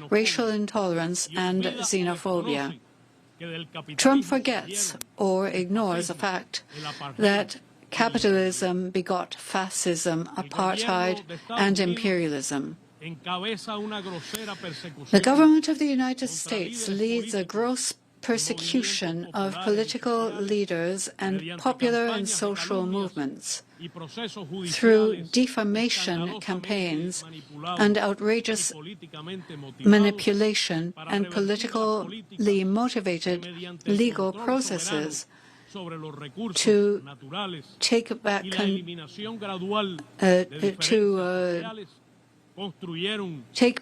racial intolerance, and xenophobia. Trump forgets or ignores the fact that capitalism begot fascism, apartheid, and imperialism. The government of the United States leads a gross persecution of political leaders and popular and social movements through defamation campaigns and outrageous manipulation and politically motivated legal processes to take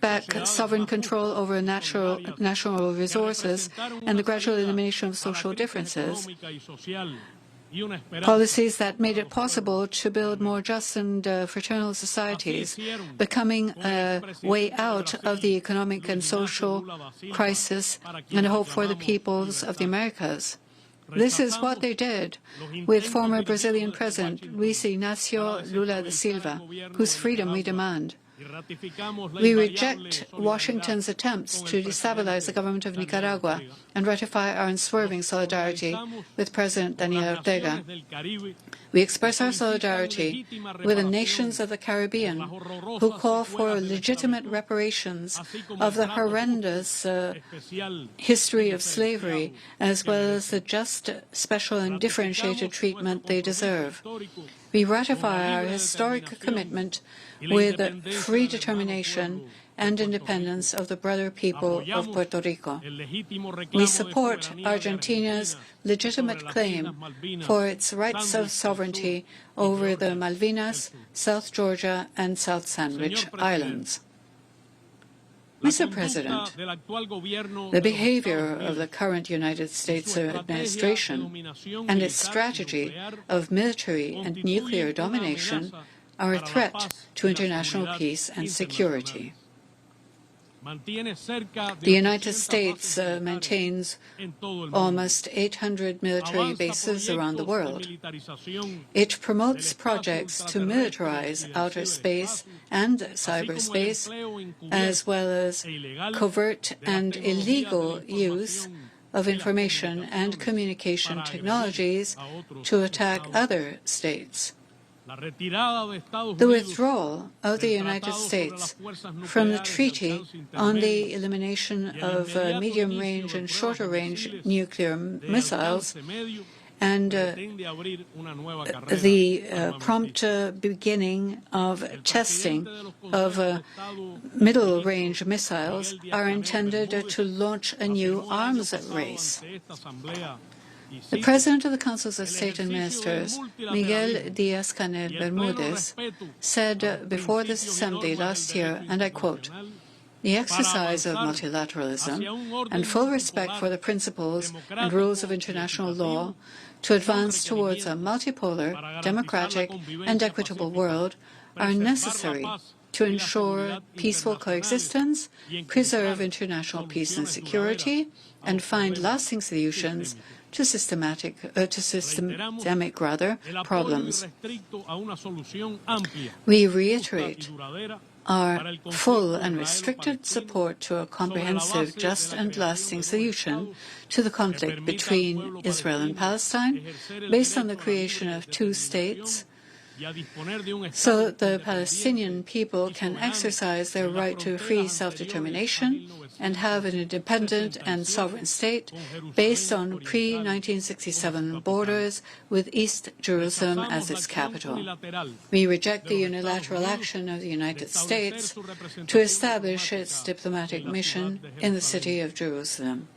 back sovereign control over national resources and the gradual elimination of social differences, policies that made it possible to build more just and fraternal societies, becoming a way out of the economic and social crisis and hope for the peoples of the Americas. This is what they did with former Brazilian President Luiz Inácio Lula da Silva, whose freedom we demand. We reject Washington's attempts to destabilize the government of Nicaragua and ratify our unswerving solidarity with President Daniel Ortega. We express our solidarity with the nations of the Caribbean who call for legitimate reparations of the horrendous history of slavery, as well as the just, special, and differentiated treatment they deserve. We ratify our historic commitment with free determination and independence of the brother people of Puerto Rico. We support Argentina's legitimate claim for its rights of sovereignty over the Malvinas, South Georgia, and South Sandwich Islands. Mr. President, the behavior of the current United States administration and its strategy of military and nuclear domination are a threat to international peace and security. The United States maintains almost 800 military bases around the world. It promotes projects to militarize outer space and cyberspace, as well as covert and illegal use of information and communication technologies to attack other states. The withdrawal of the United States from the Treaty on the Elimination of Medium-Range and Shorter-Range Nuclear Missiles and the prompt beginning of testing of middle-range missiles are intended to launch a new arms race. The President of the Councils of State and Ministers, Miguel Díaz-Canel Bermúdez, said before this Assembly last year, and I quote, "The exercise of multilateralism and full respect for the principles and rules of international law to advance towards a multipolar, democratic, and equitable world are necessary to ensure peaceful coexistence, preserve international peace and security, and find lasting solutions to systemic problems." We reiterate our full and restricted support to a comprehensive, just and lasting solution to the conflict between Israel and Palestine, based on the creation of two states, so that the Palestinian people can exercise their right to free self-determination and have an independent and sovereign state based on pre-1967 borders with East Jerusalem as its capital. We reject the unilateral action of the United States to establish its diplomatic mission in the city of Jerusalem.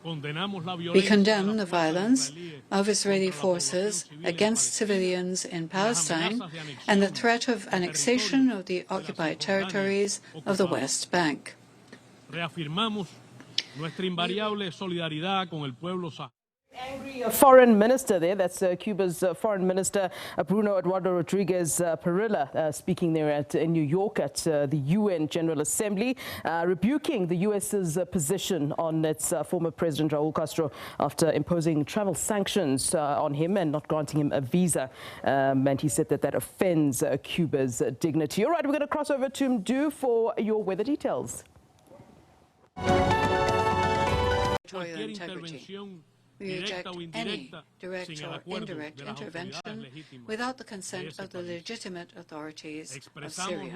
We condemn the violence of Israeli forces against civilians in Palestine and the threat of annexation of the occupied territories of the West Bank. Angry foreign minister there, that's Cuba's foreign minister Bruno Eduardo Rodriguez Parrilla, speaking there in New York at the UN General Assembly, rebuking the U.S.'s position on its former President Raul Castro after imposing travel sanctions on him and not granting him a visa. And he said that that offends Cuba's dignity. All right, we're going to cross over to Mdu for your weather details. territorial integrity. We reject any direct or indirect intervention without the consent of the legitimate authorities of Syria.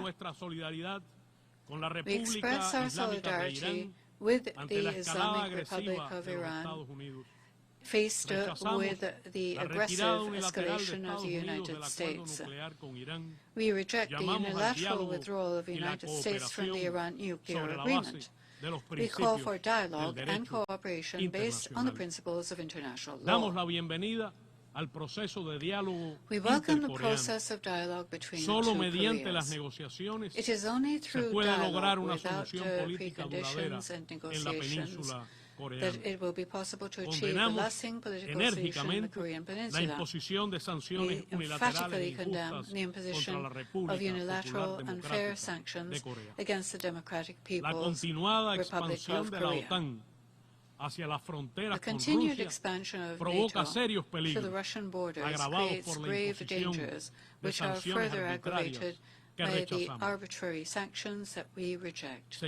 We express our solidarity with the Islamic Republic of Iran faced with the aggressive escalation of the United States. We reject the unilateral withdrawal of the United States from the Iran nuclear agreement. We call for dialogue and cooperation based on the principles of international law. We welcome the process of dialogue between the two Koreas. It is only through dialogue without preconditions and negotiations that it will be possible to achieve a lasting political solution in the Korean Peninsula. We emphatically condemn the imposition of unilateral and fair sanctions against the Democratic People's Republic of Korea. The continued expansion of NATO to the Russian borders creates grave dangers, which are further aggravated by the arbitrary sanctions that we reject.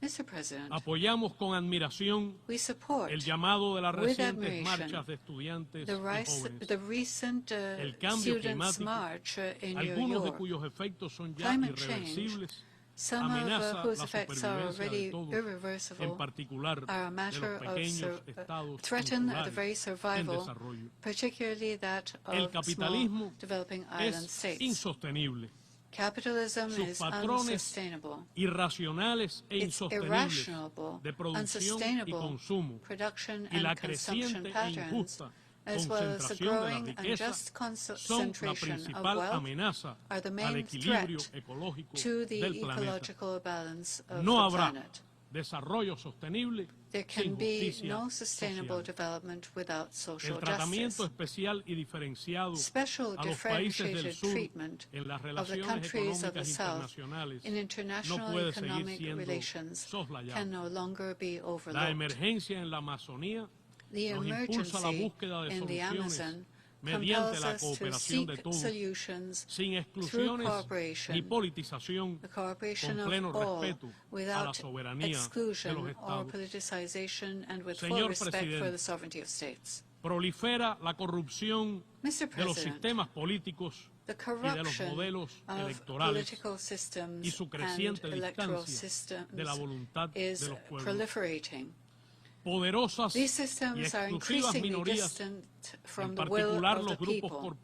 Mr. President, we support with admiration the recent students' march in New York. Climate change, some of whose effects are already irreversible, are a matter of threaten the very survival, particularly that of small developing island states. Capitalism is unsustainable. Its irrational, unsustainable production and consumption patterns, as well as the growing unjust concentration of wealth, are the main threat to the ecological balance of the planet. There can be no sustainable development without social justice. Special differentiated treatment of the countries of the South in international economic relations can no longer be overlooked. The emergency in the Amazon compels us to seek solutions through cooperation, the cooperation of all, without exclusion or politicization, and with full respect for the sovereignty of states. Mr. President, the corruption of political systems and electoral systems is proliferating. These systems are increasingly distant from the will of the people.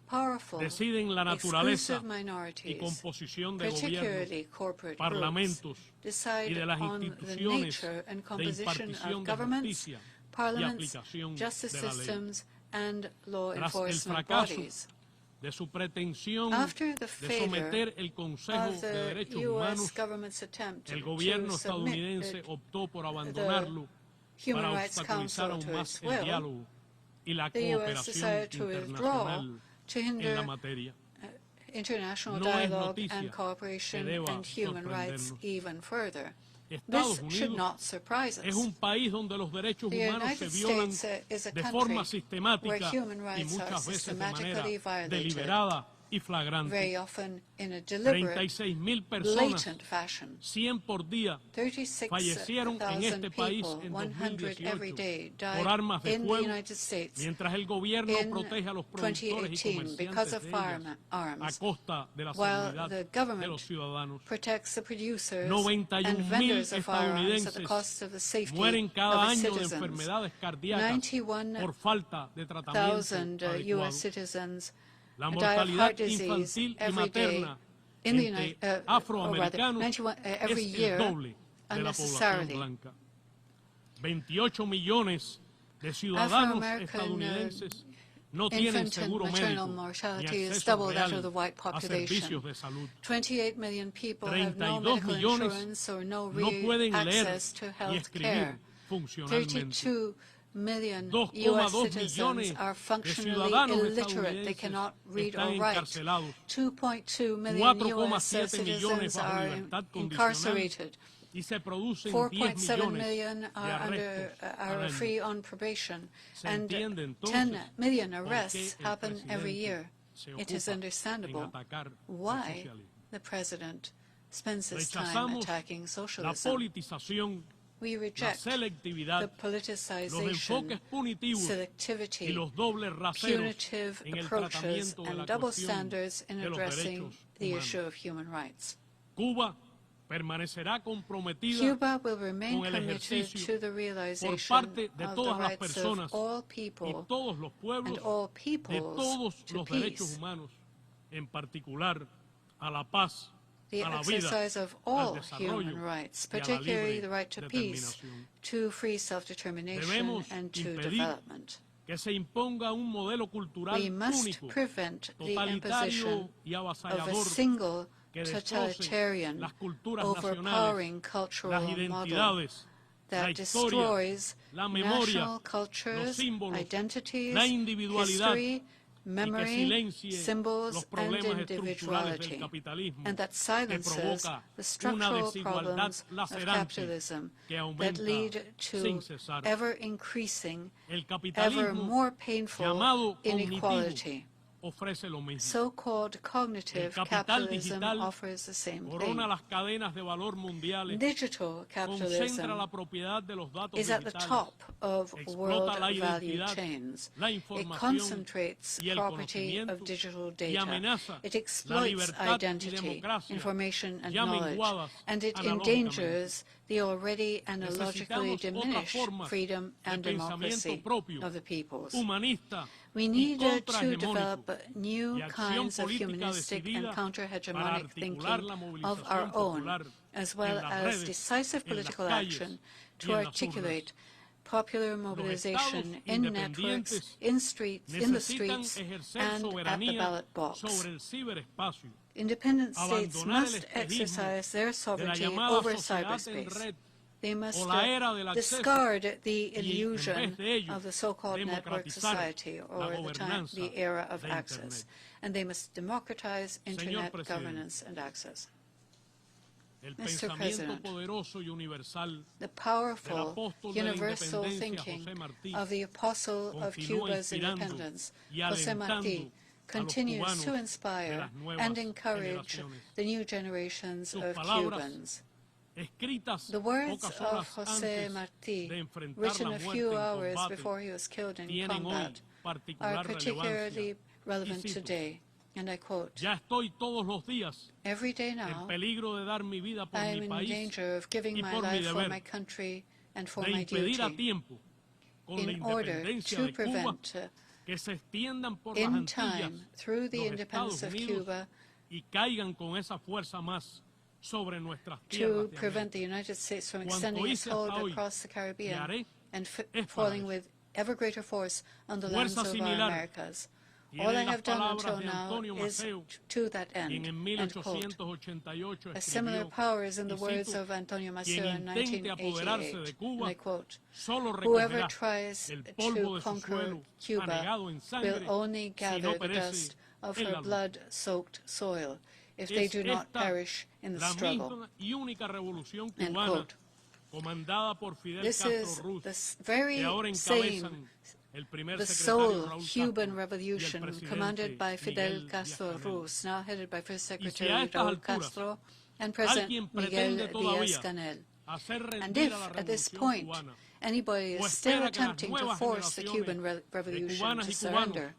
Powerful, exclusive minorities, particularly corporate groups, decide on the nature and composition of governments, parliaments, justice systems, and law enforcement bodies. After the failure of the U.S. government's attempt to submit the Human Rights Council to its will, the U.S. decided to withdraw to hinder international dialogue and cooperation and human rights even further. This should not surprise us. The United States is a country where human rights are systematically violated, very often in a deliberate, blatant fashion. 36,000 people, 100 every day, died in the United States in 2018 because of firearms, while the government protects the producers and vendors of firearms at the cost of the safety of its citizens. 91,000 U.S. citizens die of heart disease every day in the United, or rather, 91 every year unnecessarily. Afro-American infant and maternal mortality is double that of the white population. 28 million people have no medical insurance or no real access to health care. 32 million U.S. citizens are functionally illiterate. They cannot read or write. 2.2 million U.S. citizens are incarcerated. 4.7 million are free on probation, and 10 million arrests happen every year. It is understandable why the President spends his time attacking socialism. We la reject the selectividad, los politicization, enfoques punitivos y selectivity, los dobles raseros punitive en el approaches, tratamiento de and la double cuestión standards in de los addressing derechos the humanos. issue of human rights. Cuba permanecerá comprometida Cuba will remain con el committed ejercicio to the por realization parte de of the todas las rights personas of all y people todos los pueblos and all de peoples todos to los derechos peace, humanos, en particular a la paz, the a la vida, exercise of al all desarrollo human rights, y a la particularly libre the right to peace, determinación. to free self-determination, Debemos and to impedir development. que se imponga un modelo cultural We must único, prevent the totalitario imposition y of a avasallador single que destroce totalitarian, las culturas overpowering nacionales, las cultural model identidades, la that historia, destroys la memoria, national cultures, los símbolos, identities, la individualidad, history, y que memory, silencie symbols, los and problemas estructurales del individuality, capitalismo and that que silences provoca the una structural desigualdad problems of lacerante capitalism que that aumenta lead sin to cesar. ever-increasing, El ever capitalismo more painful llamado inequality. cognitivo ofrece lo mismo. So-called cognitive El capital capitalism digital offers the same thing. corona las cadenas de valor mundiales, Digital concentra capitalism la propiedad de los datos is at the digitales, top of world explota la value identidad, chains. la It información concentrates y el property conocimiento of digital y data. amenaza It la exploits libertad y identity, democracia information, and ya knowledge, menguadas and it analógicamente. endangers the already analogically Necesitamos otras diminished formas freedom de and pensamiento democracy propio, of the peoples. humanista We y need to contrahegemónico, develop new y acción kinds of política humanistic and decidida para counter-hegemonic articular thinking la of our movilización own, popular as well en las as redes, decisive en las political calles action y to en las articulate urnas. popular Los mobilization estados in networks, independientes in the necesitan streets, ejercer and at the soberanía ballot box. sobre el ciberespacio, Independent states abandonar el must espejismo exercise their de la sovereignty llamada over sociedad en cyberspace. red They must o la era del acceso discard the y, en illusion vez de ello, of the so-called network democratizar society la or gobernanza the era of de access. Internet. And they must democratize internet Presidente, governance and access. El Mr. pensamiento President, poderoso y universal the del powerful, apóstol de la universal independencia, thinking José Martí, of the apostle of continúa Cuba's inspirando independence, y José alentando Martí, a los continues cubanos to de inspire las nuevas and encourage generaciones. the new generations Sus of palabras, Cubans. escritas The words pocas of horas José antes Martí, de enfrentar written la a muerte few en hours combate, before he was killed in tienen combat, hoy particular are particularly relevancia. relevant Y cito, today. And I quote, ya estoy todos los días every day en now, peligro de dar mi vida por I am mi in país danger of giving y my por mi life for deber, my country and for de my impedir a duty, tiempo con la in order independencia to de Cuba prevent, que se extiendan por las in Antillas time, through the los independence Estados of Unidos Cuba, y caigan con esa fuerza más sobre nuestras to tierras de prevent the América. United States from Cuanto extending its hice hasta hold hoy, across the y Caribbean haré, and es para falling eso. with ever greater force on the lands Fuerza of our similar Americas. tienen All I las have done palabras until de now Antonio is Maceo, to that quien end. en End quote. 1888 A similar escribió, power is in the y words cito, of Antonio quien Maceo in intente apoderarse 1988. de And Cuba I quote, solo whoever recogerá tries el polvo to de su conquer suelo Cuba anegado en will sangre only si gather no the perece dust of en her la lucha. blood-soaked soil if they Es do not esta perish in the la struggle. misma y única revolución End cubana quote. comandada por Fidel This Castro is Ruz, the very que ahora same, encabezan el primer the secretario sole Raúl Cuban Castro y el revolution presidente commanded by Fidel Miguel Castro Díaz-Canel. Ruz, now headed by First Y si Secretary a estas Raul alturas Castro and alguien President Miguel pretende todavía Díaz-Canel. hacer And rendir if, a la at this revolución point, cubana anybody o is still espera que las attempting to nuevas force the generaciones Cuban de revolution cubanas to y cubanos surrender,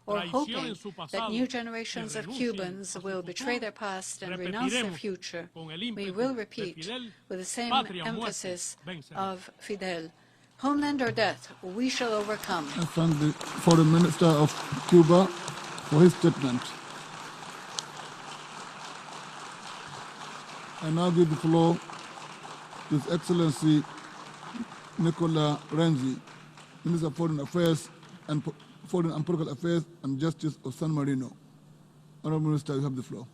or hoping traicionen su that pasado new y generations of renuncien Cubans a su will betray futuro, their past and renounce their repetiremos future, con el we ímpetu will de repeat Fidel, with the same patria o muerte, emphasis venceremos. of Fidel, homeland or death, we shall overcome. I thank the Foreign Minister of Cuba for his statement. I now give the floor to His Excellency Nicolas, Minister of Foreign Affairs and Political Affairs and Justice of San Marino. Honorable Minister, you have the floor.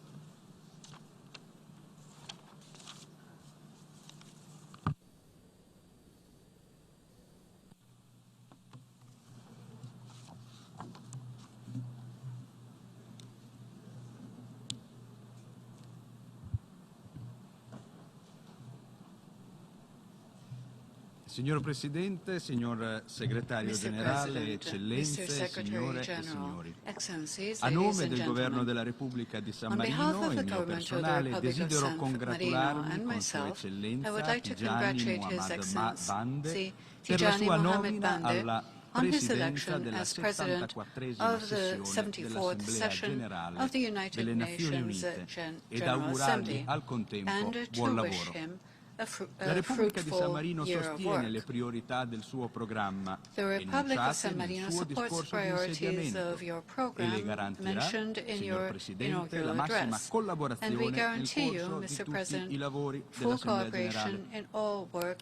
Signor Presidente, signor Segretario Generale, Eccellenze, signore e signori. A nome del Governo della Repubblica di San Marino e mio personale desidero congratularmi con Sua Eccellenza Tijani Muhammad Bande per la sua nomina alla Presidenza della 74esima sessione dell'Assemblea Generale delle Nazioni Unite ed augurargli al contempo buon lavoro. La Repubblica di San Marino sostiene le priorità del suo programma enunciate nel suo discorso di insediamento e le garantirà, signor Presidente, la massima collaborazione nel corso di tutti i lavori dell'Assemblea Generale.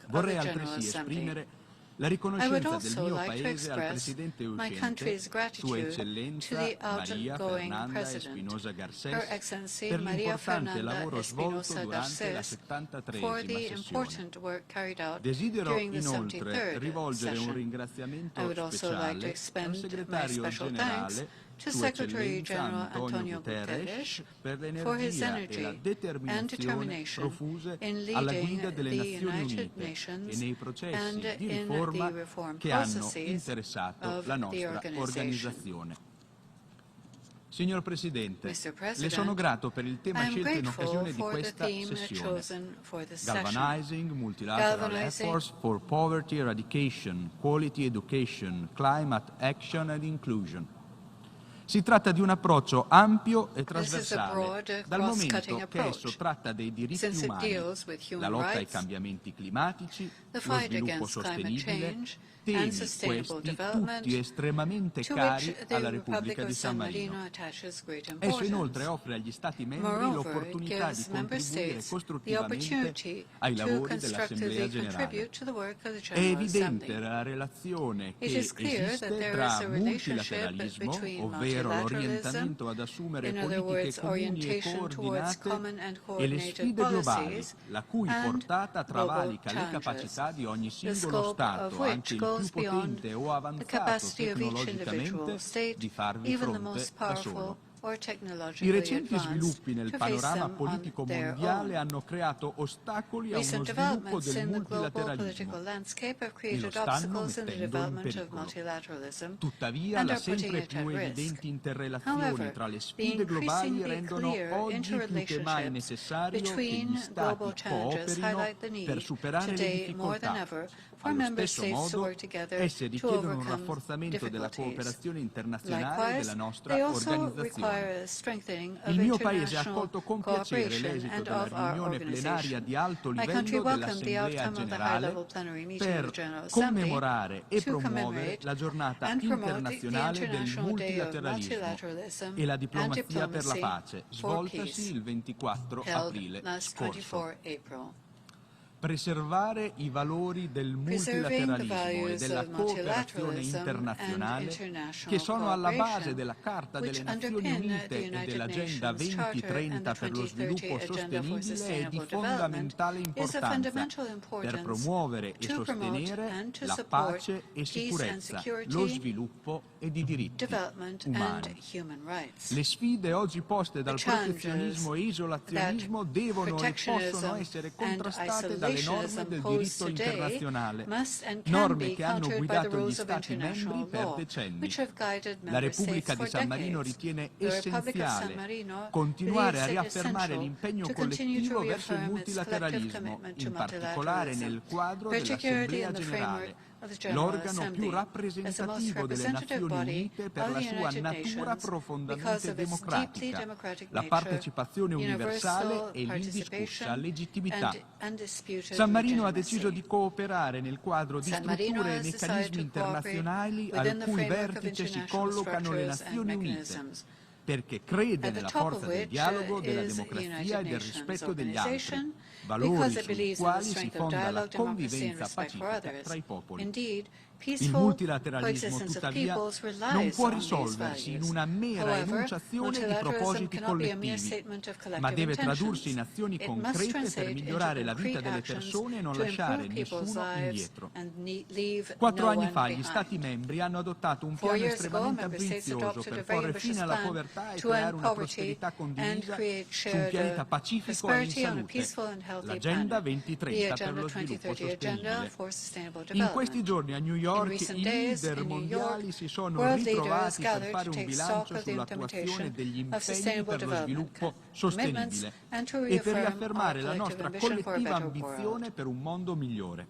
Vorrei altresì esprimere la riconoscenza del mio Paese al Presidente uscente, Sua Eccellenza Maria Fernanda Espinosa Garcés, per l'importante lavoro svolto durante la 73esima sessione. Desidero inoltre rivolgere un ringraziamento speciale al Segretario Generale, Sua Eccellenza Antonio Guterres, per l'energia e la determinazione profuse alla guida delle Nazioni Unite e nei processi di riforma che hanno interessato la nostra organizzazione. Signor Presidente, le sono grato per il tema scelto in occasione di questa sessione. Galvanizing Multilateral Efforts for Poverty Eradication, Quality Education, Climate Action and Inclusion. Si tratta di un approccio ampio e trasversale, dal momento che esso tratta dei diritti umani, la lotta ai cambiamenti climatici, lo sviluppo sostenibile, temi questi tutti estremamente cari alla Repubblica di San Marino. Esso inoltre offre agli Stati membri l'opportunità di contribuire costruttivamente ai lavori dell'Assemblea Generale. È evidente la relazione che esiste tra multilateralismo, ovvero l'orientamento ad assumere politiche comuni e coordinate, e le sfide globali, la cui portata travalica le capacità di ogni singolo Stato, anche il più potente o avanzato tecnologicamente, di farvi fronte da solo. I recenti sviluppi nel panorama politico mondiale hanno creato ostacoli a uno sviluppo del multilateralismo e lo stanno mettendo in pericolo. Tuttavia, la sempre più evidenti interrelazioni tra le sfide globali rendono oggi più che mai necessario che gli Stati cooperino per superare le difficoltà. Allo stesso modo, esse richiedono un rafforzamento della cooperazione internazionale della nostra organizzazione. Il mio Paese ha accolto con piacere l'esito della riunione plenaria di alto livello dell'Assemblea Generale per commemorare e promuovere la giornata internazionale del multilateralismo e la diplomazia per la pace, svoltasi il 24 aprile scorso. Preservare i valori del multilateralismo e della cooperazione internazionale che sono alla base della Carta delle Nazioni Unite e dell'Agenda 2030 per lo sviluppo sostenibile è di fondamentale importanza per promuovere e sostenere la pace e sicurezza, lo sviluppo ed i diritti umani. Le sfide oggi poste dal protezionismo e isolazionismo devono e possono essere contrastate dalle norme del diritto internazionale, norme che hanno guidato gli Stati membri per decenni. La Repubblica di San Marino ritiene essenziale continuare a riaffermare l'impegno collettivo verso il multilateralismo, in particolare nel quadro dell'Assemblea Generale, l'organo più rappresentativo delle Nazioni Unite per la sua natura profondamente democratica, la partecipazione universale e l'indiscussa legittimità. San Marino ha deciso di cooperare nel quadro di strutture e meccanismi internazionali al cui vertice si collocano le Nazioni Unite, perché crede nella forza del dialogo, della democrazia e del rispetto degli altri, valori sui quali si fonda la convivenza pacifica tra i popoli. Il multilateralismo, tuttavia, non può risolversi in una mera enunciazione di propositi collettivi, ma deve tradursi in azioni concrete per migliorare la vita delle persone e non lasciare nessuno indietro. 4 anni fa gli Stati membri hanno adottato un piano estremamente ambizioso per porre fine alla povertà e creare una prosperità condivisa su un pianeta pacifico e in salute. l'Agenda planet, 2030 per lo sviluppo sostenibile. In questi giorni a New York i leader mondiali si sono ritrovati per fare un bilancio sull'attuazione degli impegni per lo sviluppo sostenibile e per riaffermare la nostra collettiva ambizione per un mondo migliore.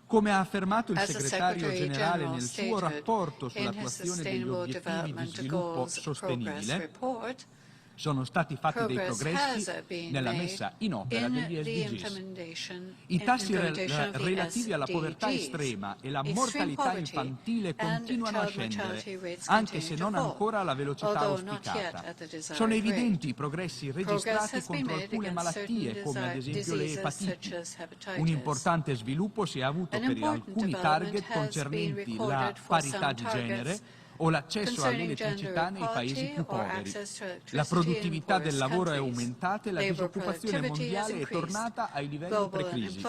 Come ha affermato il segretario generale nel suo rapporto sull'attuazione degli obiettivi di sviluppo sostenibile, sono stati fatti dei progressi nella messa in opera degli SDGs. I tassi relativi alla povertà estrema e la mortalità infantile continuano a scendere, anche se non ancora alla velocità auspicata. Sono evidenti i progressi registrati contro alcune malattie, come ad esempio le epatiti. Un importante sviluppo si è avuto per alcuni target concernenti la parità di genere o l'accesso all'elettricità nei paesi più poveri. La produttività del lavoro è aumentata e la disoccupazione mondiale è tornata ai livelli pre-crisi.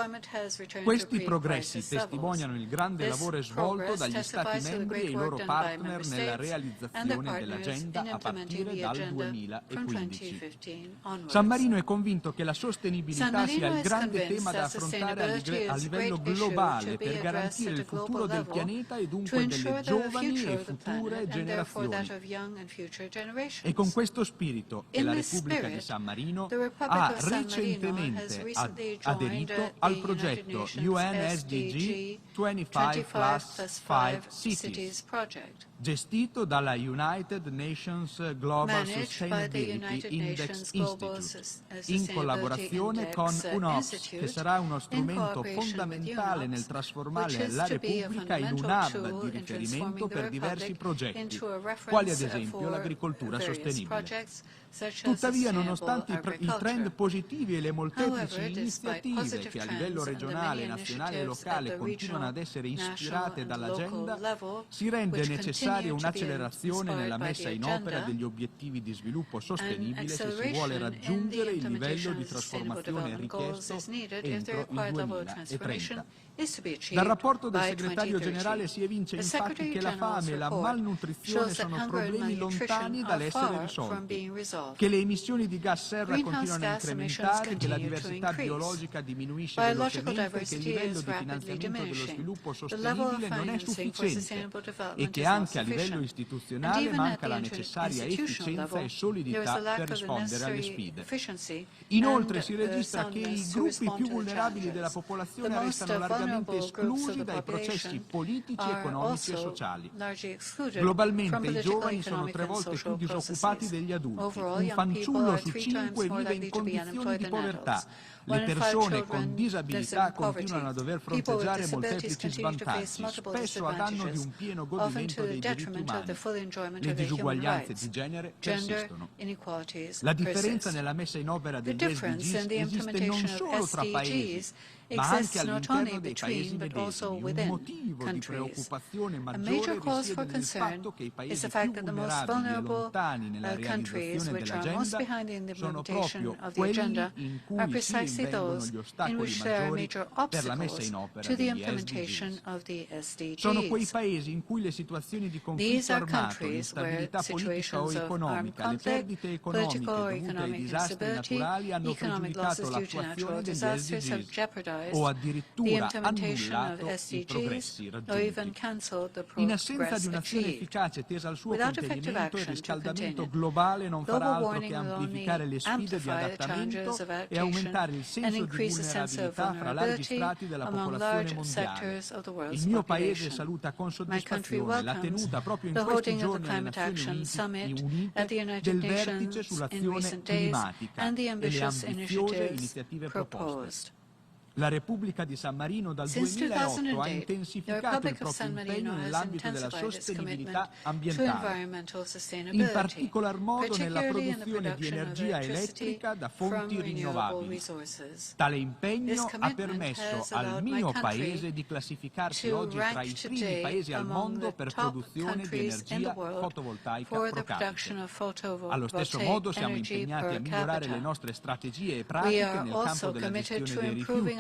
Questi progressi testimoniano il grande lavoro svolto dagli Stati membri e i loro partner nella realizzazione dell'agenda a partire dal 2015. San Marino è convinto che la sostenibilità sia il grande tema da affrontare a livello globale per garantire il futuro del pianeta e dunque delle giovani e future generazioni. È con questo spirito che la Repubblica di San Marino ha recentemente aderito al progetto UN SDG 25+5 Cities, gestito dalla United Nations Global Sustainability Index Institute, in collaborazione con UNOPS, che sarà uno strumento fondamentale nel trasformare la Repubblica in un hub di riferimento per diversi progetti, quali ad esempio l'agricoltura sostenibile. Tuttavia, nonostante i trend positivi e le molteplici iniziative che a livello regionale, nazionale e locale continuano ad essere ispirate dall'agenda, si rende necessaria un'accelerazione nella messa in opera degli obiettivi di sviluppo sostenibile se si vuole raggiungere il livello di trasformazione richiesto entro il 2030. Dal rapporto del segretario generale si evince infatti che la fame e la malnutrizione sono problemi lontani dall'essere risolti, che le emissioni di gas serra continuano a incrementare, che la diversità biologica diminuisce velocemente, che il livello di finanziamento dello sviluppo sostenibile non è sufficiente e che anche a livello istituzionale manca la necessaria efficienza e solidità per rispondere alle sfide. Inoltre si registra che i gruppi più vulnerabili della popolazione restano largamente esclusi dai processi politici, economici e sociali. Globalmente i giovani sono 3 volte più disoccupati degli adulti, un fanciullo su 5 vive in condizioni di povertà, le persone con disabilità continuano a dover fronteggiare molteplici svantaggi, spesso a danno di un pieno godimento dei diritti umani. Le disuguaglianze di genere persistono. La differenza nella messa in opera degli SDGs esiste non solo tra paesi, ma anche all'interno dei paesi medesimi. Un motivo di preoccupazione maggiore risiede nel fatto che i paesi più vulnerabili e lontani nella realizzazione dell'agenda sono proprio quelli in cui si rinvengono gli ostacoli maggiori per la messa in opera degli SDGs. Sono quei paesi in cui le situazioni di conflitto armato, l'instabilità politica o economica, le perdite economiche dovute ai disastri naturali hanno pregiudicato l'attuazione degli SDGs o addirittura annullato i progressi raggiunti. In assenza di un'azione efficace tesa al suo contenimento, il riscaldamento globale non farà altro che amplificare le sfide di adattamento e aumentare il senso di vulnerabilità fra larghi strati della popolazione mondiale. Il mio Paese saluta con soddisfazione la tenuta proprio in questi giorni alle Nazioni Unite del vertice sull'azione climatica e le ambiziose iniziative proposte. La Repubblica di San Marino dal 2008 ha intensificato il proprio impegno nell'ambito della sostenibilità ambientale, in particolar modo nella produzione di energia elettrica da fonti rinnovabili. Tale impegno ha permesso al mio Paese di classificarsi oggi tra i primi Paesi al mondo per produzione di energia fotovoltaica pro capite. Allo stesso modo siamo impegnati a migliorare le nostre strategie e pratiche nel campo della gestione dei rifiuti,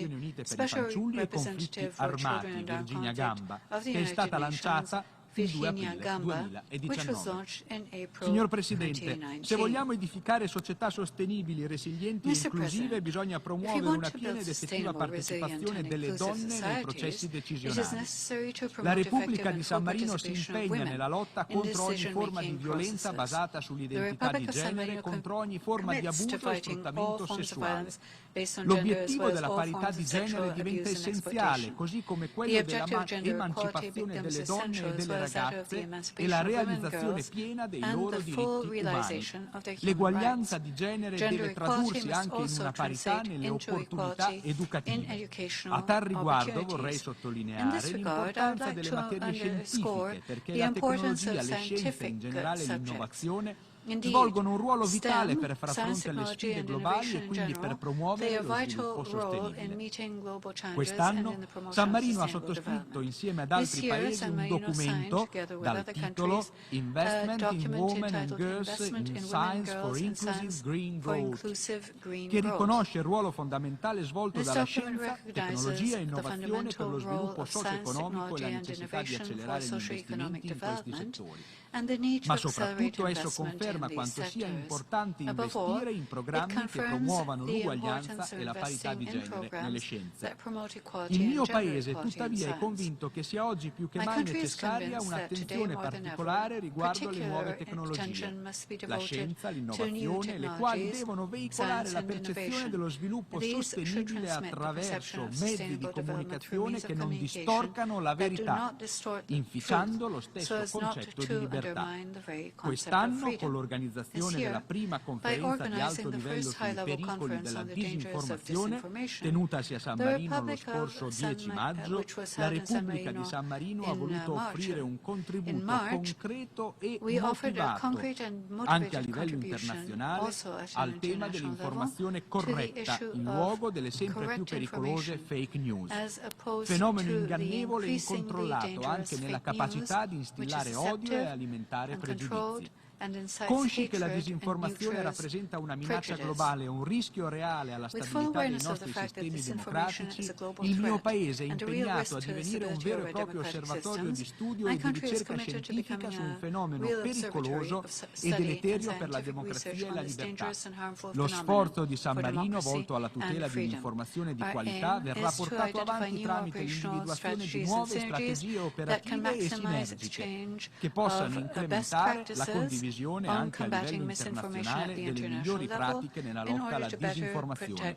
Nazioni Unite per i Special fanciulli e conflitti Representative for Children armati, and Armed Virginia Conflict Gamba, of the che è United stata Nations, lanciata il 2 Virginia aprile Gamba, which was 2019. launched in April Signor Presidente, 2019. se vogliamo edificare società sostenibili, resilienti e Mr. inclusive, President, bisogna if we promuovere want una to piena build ed effettiva sustainable, resilient, partecipazione and delle inclusive donne nei societies, processi it is decisionali. necessary to La promote Repubblica effective di and San full Marino si participation of impegna women nella lotta in contro ogni forma di decision-making violenza processes. basata The sull'identità di Republic of San genere Marino contro ogni forma di commits to abuso e fighting all sfruttamento forms of sessuale. violence based on gender, as L'obiettivo well as della all parità forms di of genere sexual diventa abuse and essenziale, exploitation. così come The quello objective of gender equality dell'emancipazione becomes delle donne e essential, as delle well as ragazze e la realizzazione piena dei loro diritti umani. L'eguaglianza di genere deve tradursi anche in una parità nelle opportunità educative. A tal riguardo vorrei sottolineare l'importanza delle materie scientifiche, perché la tecnologia, le scienze in generale e l'innovazione svolgono un ruolo vitale per far fronte alle sfide globali e quindi per promuovere lo sviluppo sostenibile. Quest'anno San Marino ha sottoscritto insieme ad altri paesi un documento dal titolo Investment in Women and Girls in Science for Inclusive Green Growth, che riconosce il ruolo fondamentale svolto dalla scienza, tecnologia e innovazione per lo sviluppo socio-economico e la necessità di accelerare gli investimenti in questi settori. Ma soprattutto esso conferma quanto sia importante investire in programmi che promuovano l'uguaglianza e la parità di genere nelle scienze. Il mio Paese, tuttavia, è convinto che sia oggi più che mai necessaria un'attenzione particolare riguardo alle nuove tecnologie, la scienza, l'innovazione, le quali devono veicolare la percezione dello sviluppo sostenibile attraverso mezzi di comunicazione che non distorcano la verità, inficiando lo stesso concetto di libertà. Quest'anno, con l'organizzazione della prima conferenza di alto livello sui pericoli della disinformazione, tenutasi a San Marino lo scorso 10 maggio, la Repubblica di San Marino ha voluto offrire un contributo concreto e motivato, anche a livello internazionale, al tema dell'informazione corretta in luogo delle sempre più pericolose fake news. Fenomeno ingannevole e incontrollato anche nella capacità di instillare odio e alimentare pregiudizi. Consci che la disinformazione rappresenta una minaccia globale e un rischio reale alla stabilità dei nostri sistemi democratici, il mio Paese è impegnato a divenire un vero e proprio osservatorio di studio e di ricerca scientifica su un fenomeno pericoloso e deleterio per la democrazia e la libertà. Lo sforzo di San Marino volto alla tutela di un'informazione di qualità verrà portato avanti tramite l'individuazione di nuove strategie operative e sinergiche che possano incrementare la condivisione anche a livello internazionale delle migliori pratiche nella lotta alla disinformazione.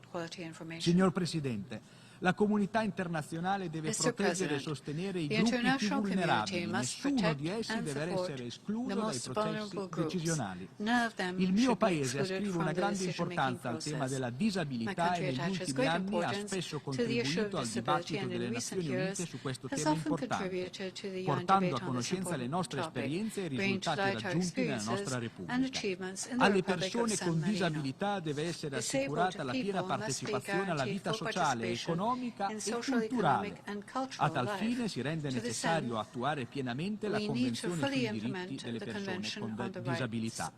Signor Presidente, la comunità internazionale deve proteggere e sostenere i gruppi più vulnerabili. Nessuno di essi deve essere escluso dai processi decisionali. Il mio Paese ascrive una grande importanza al tema della disabilità e negli ultimi anni ha spesso contribuito al dibattito delle Nazioni Unite su questo tema importante, portando a conoscenza le nostre esperienze e i risultati raggiunti nella nostra Repubblica. Alle persone con disabilità deve essere assicurata la piena partecipazione alla vita sociale e economica e culturale. A tal fine si rende necessario attuare pienamente la Convenzione sui diritti delle persone con disabilità.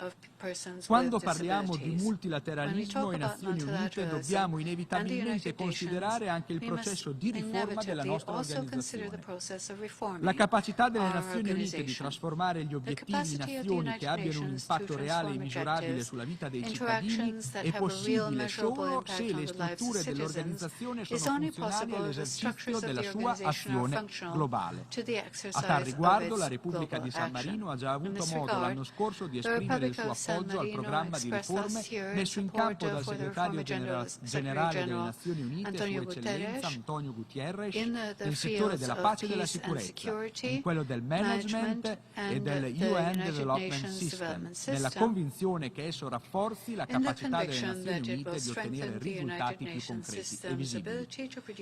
Quando parliamo di multilateralismo e Nazioni Unite dobbiamo inevitabilmente considerare anche il processo di riforma della nostra organizzazione. La capacità delle Nazioni Unite di trasformare gli obiettivi in azioni che abbiano un impatto reale e misurabile sulla vita dei cittadini è possibile solo se le strutture dell'organizzazione sono funzionali all'esercizio della sua azione globale. A tal riguardo la Repubblica di San Marino ha già avuto modo l'anno scorso di esprimere il suo appoggio al programma di riforme messo in campo dal segretario generale delle Nazioni Unite, Sua Eccellenza Antonio Guterres, nel settore della pace e della sicurezza, in quello del management e del UN Development System, nella convinzione che esso rafforzi la capacità delle Nazioni Unite di ottenere risultati più concreti e visibili.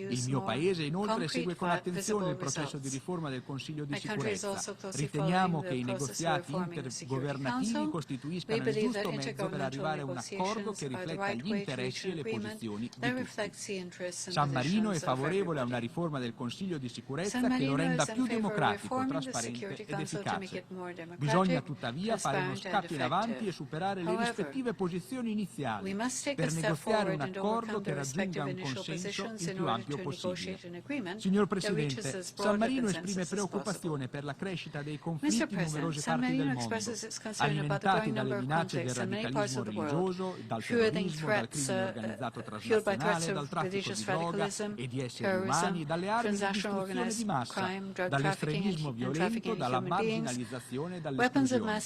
Il mio Paese inoltre segue con attenzione il processo di riforma del Consiglio di sicurezza. Riteniamo che i negoziati intergovernativi costituiscano il giusto mezzo per arrivare a un accordo che rifletta gli interessi e le posizioni di tutti. San Marino è favorevole a una riforma del Consiglio di sicurezza che lo renda più democratico, trasparente ed efficace. Bisogna tuttavia fare uno scatto in avanti e superare le rispettive posizioni iniziali per negoziare un accordo che raggiunga un consenso il più ampio possibile. Signor Presidente, San Marino esprime preoccupazione per la crescita dei conflitti in numerose parti del mondo, alimentati dalle minacce del radicalismo religioso, dal terrorismo, dal crimine organizzato transnazionale, dal traffico di droga e di esseri umani, dalle armi di distruzione di massa, dall'estremismo violento, dalla marginalizzazione e dall'esclusione.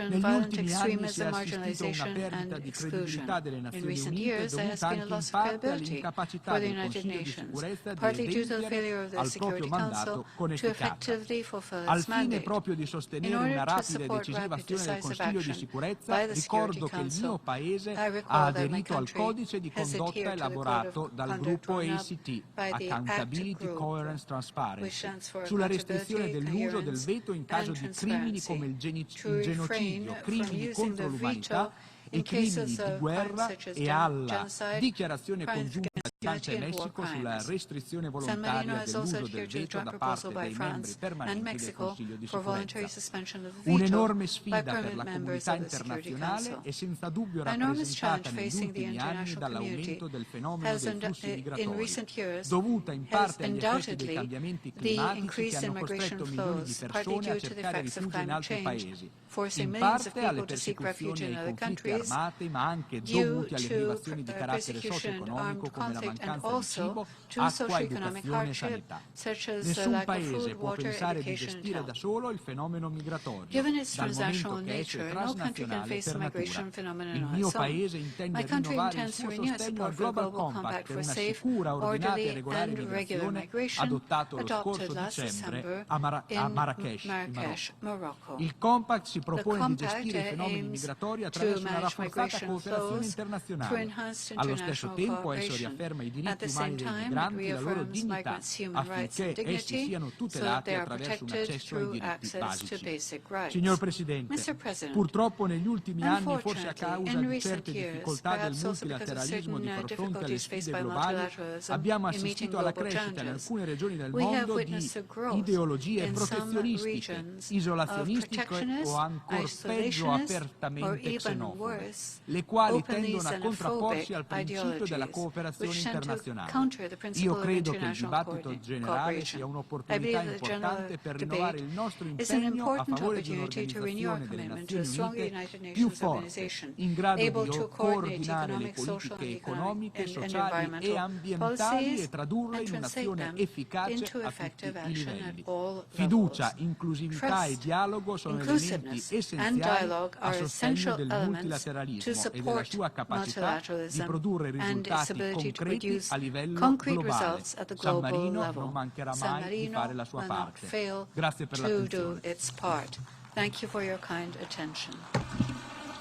Negli ultimi anni si è assistito a una perdita di credibilità delle Nazioni Unite dovuta anche in parte all'incapacità del Consiglio Nations, partly due to the failure of the Security Council to effectively fulfill Al its fine mandate. proprio di In sostenere order una to rapida e support decisiva rapid, azione del decisive Consiglio di action sicurezza, by the Security ricordo che il mio Council, Paese I ha recall that my aderito al country codice di has condotta adhered to the code elaborato of dal conduct gruppo drawn up ACT, by the ACT Accountability, Group, Coherence, which Transparency, stands for sulla restrizione accountability, dell'uso del coherence, veto in caso and di crimini come il genocidio, crimini contro l'umanità e crimini di guerra e alla dichiarazione congiunta di Francia e Messico sulla restrizione San Marino volontaria has also dell'uso del adhered to the veto joint da proposal parte by dei membri France and permanenti del Mexico Consiglio di for voluntary sicurezza. suspension of the veto Un'enorme by sfida per permanent la members comunità of the Security internazionale Council. e senza dubbio An enormous rappresentata challenge negli facing the ultimi anni international community dall'aumento del fenomeno has dei flussi in migratori, recent years dovuta in has parte agli effetti dei undoubtedly cambiamenti the climatici che increase in hanno migration costretto milioni di flows, partly persone a due to the cercare effects of rifugio in climate altri change, paesi, forcing in millions of parte alle people to seek refuge persecuzioni in e ai other conflitti countries armati, ma anche due dovuti alle to privazioni di carattere persecution and armed socio-economico come la conflict, and mancanza di also cibo, to acqua, socio-economic educazione e hardship, sanità. such as Nessun lack of paese food, può water, pensare di education, and gestire da health. solo il fenomeno migratorio, Given its dal transnational momento che esso è nature, no country can transnazionale face the per natura. migration Il phenomenon on mio its own. Paese intende My country rinnovare il intends to suo renew its sostegno al support for the Global Global Compact Compact per for una safe, sicura, ordinata e orderly, regolare and regular migrazione migration adottato lo adopted scorso last dicembre December a in Marrakech, in Marrakesh, Marocco. Morocco. Il Compact si The propone di Compact gestire i fenomeni aims migratori to attraverso una manage rafforzata migration cooperazione flows through internazionale. enhanced Allo stesso international tempo esso cooperation. riafferma i At diritti the umani same dei time, it migranti e la loro reaffirms dignità migrants' human rights affinché and essi dignity siano so that tutelati they are attraverso un protected accesso ai through diritti access to basici. basic rights. Signor Presidente, Mr. President, purtroppo negli ultimi anni, forse a unfortunately, causa in di recent certe years, difficoltà del perhaps also because of multilateralismo di certain far fronte alle difficulties faced sfide by globali, multilateralism abbiamo in meeting assistito alla global crescita in challenges, alcune regioni del we have mondo di witnessed a growth ideologie in some protezionistiche, regions of isolazioniste o protectionist, ancor peggio isolationist, or apertamente even xenofobe, worse, le quali openly tendono a contrapporsi al xenophobic principio della ideologies, cooperazione which tend to internazionale. counter the principle Io of credo che il international dibattito generale cooperation. sia I un'opportunità believe the general importante per rinnovare debate il nostro is an impegno a important favore di opportunity to renew our un'organizzazione delle commitment to a Nazioni stronger Unite United più Nations forte, organization, in grado able di to coordinate coordinare le economic, social, politiche and economiche, and sociali e environmental ambientali policies e tradurle and in translate un'azione them efficace into a tutti effective i action livelli. at all Fiducia, levels. inclusività e Trust, dialogo sono elementi inclusiveness, and essenziali dialogue a are sostegno essential del elements to multilateralismo e della support sua capacità di multilateralism produrre and its risultati ability to concreti produce a livello concrete globale. results at the San global Marino level. non mancherà San mai di Marino fare la sua will not parte. fail Grazie per to do l'attenzione. its part. Thank you for your kind attention.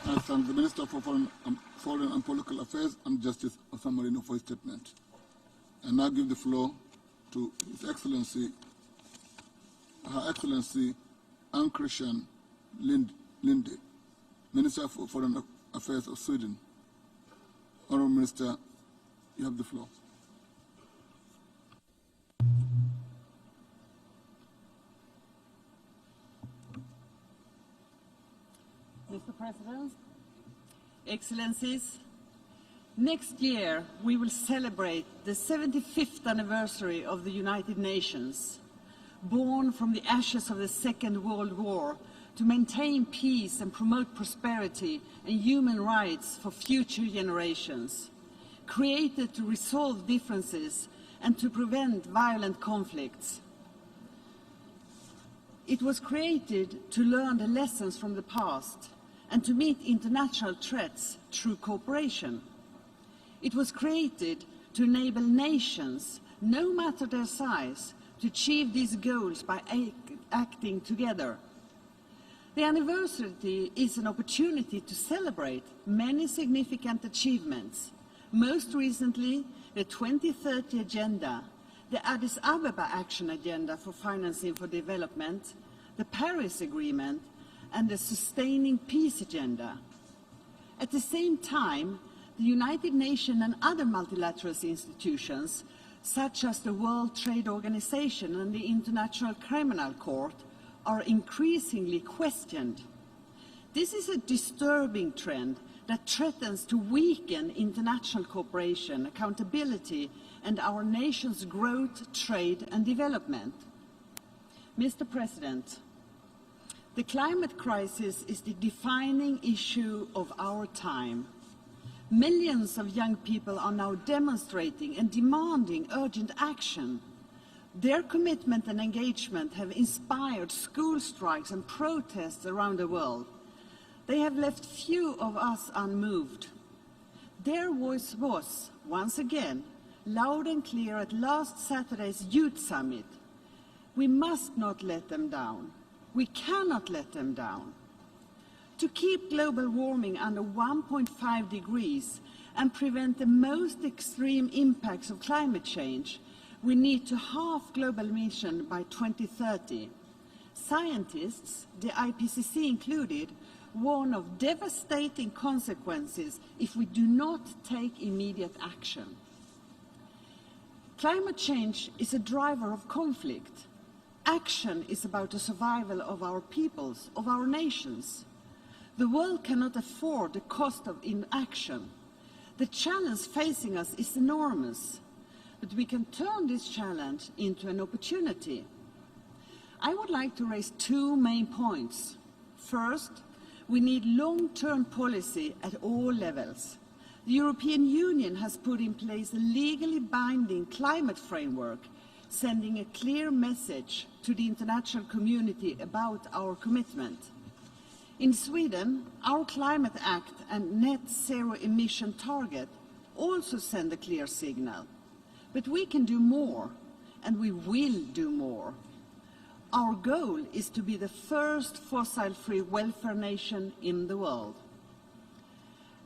I thank the Minister for Foreign and Political Affairs and Justice of San Marino for his statement. I now give the floor to His Excellency, Her Excellency Ann Christian Linde, Minister for Foreign Affairs of Sweden. Honourable Minister, you have the floor. Mr. President, Excellencies, next year we will celebrate the 75th anniversary of the United Nations, born from the ashes of the Second World War to maintain peace and promote prosperity and human rights for future generations, created to resolve differences and to prevent violent conflicts. It was created to learn the lessons from the past and to meet international threats through cooperation. It was created to enable nations, no matter their size, to achieve these goals by acting together. The anniversary is an opportunity to celebrate many significant achievements, most recently the 2030 Agenda, the Addis Ababa Action Agenda for Financing for Development, the Paris Agreement, and the Sustaining Peace Agenda. At the same time, the United Nations and other multilateral institutions, such as the World Trade Organization and the International Criminal Court, are increasingly questioned. This is a disturbing trend that threatens to weaken international cooperation, accountability, and our nation's growth, trade, and development. Mr. President, the climate crisis is the defining issue of our time. Millions of young people are now demonstrating and demanding urgent action. Their commitment and engagement have inspired school strikes and protests around the world. They have left few of us unmoved. Their voice was, once again, loud and clear at last Saturday's Youth Summit. We must not let them down. We cannot let them down. To keep global warming under 1.5 degrees and prevent the most extreme impacts of climate change, we need to halve global emissions by 2030. Scientists, the IPCC included, warn of devastating consequences if we do not take immediate action. Climate change is a driver of conflict. Action is about the survival of our peoples, of our nations. The world cannot afford the cost of inaction. The challenge facing us is enormous, but we can turn this challenge into an opportunity. I would like to raise two main points. First, we need long-term policy at all levels. The European Union has put in place a legally binding climate framework, sending a clear message to the international community about our commitment. In Sweden, our Climate Act and net zero emission target also send a clear signal. But we can do more, and we will do more. Our goal is to be the first fossil-free welfare nation in the world.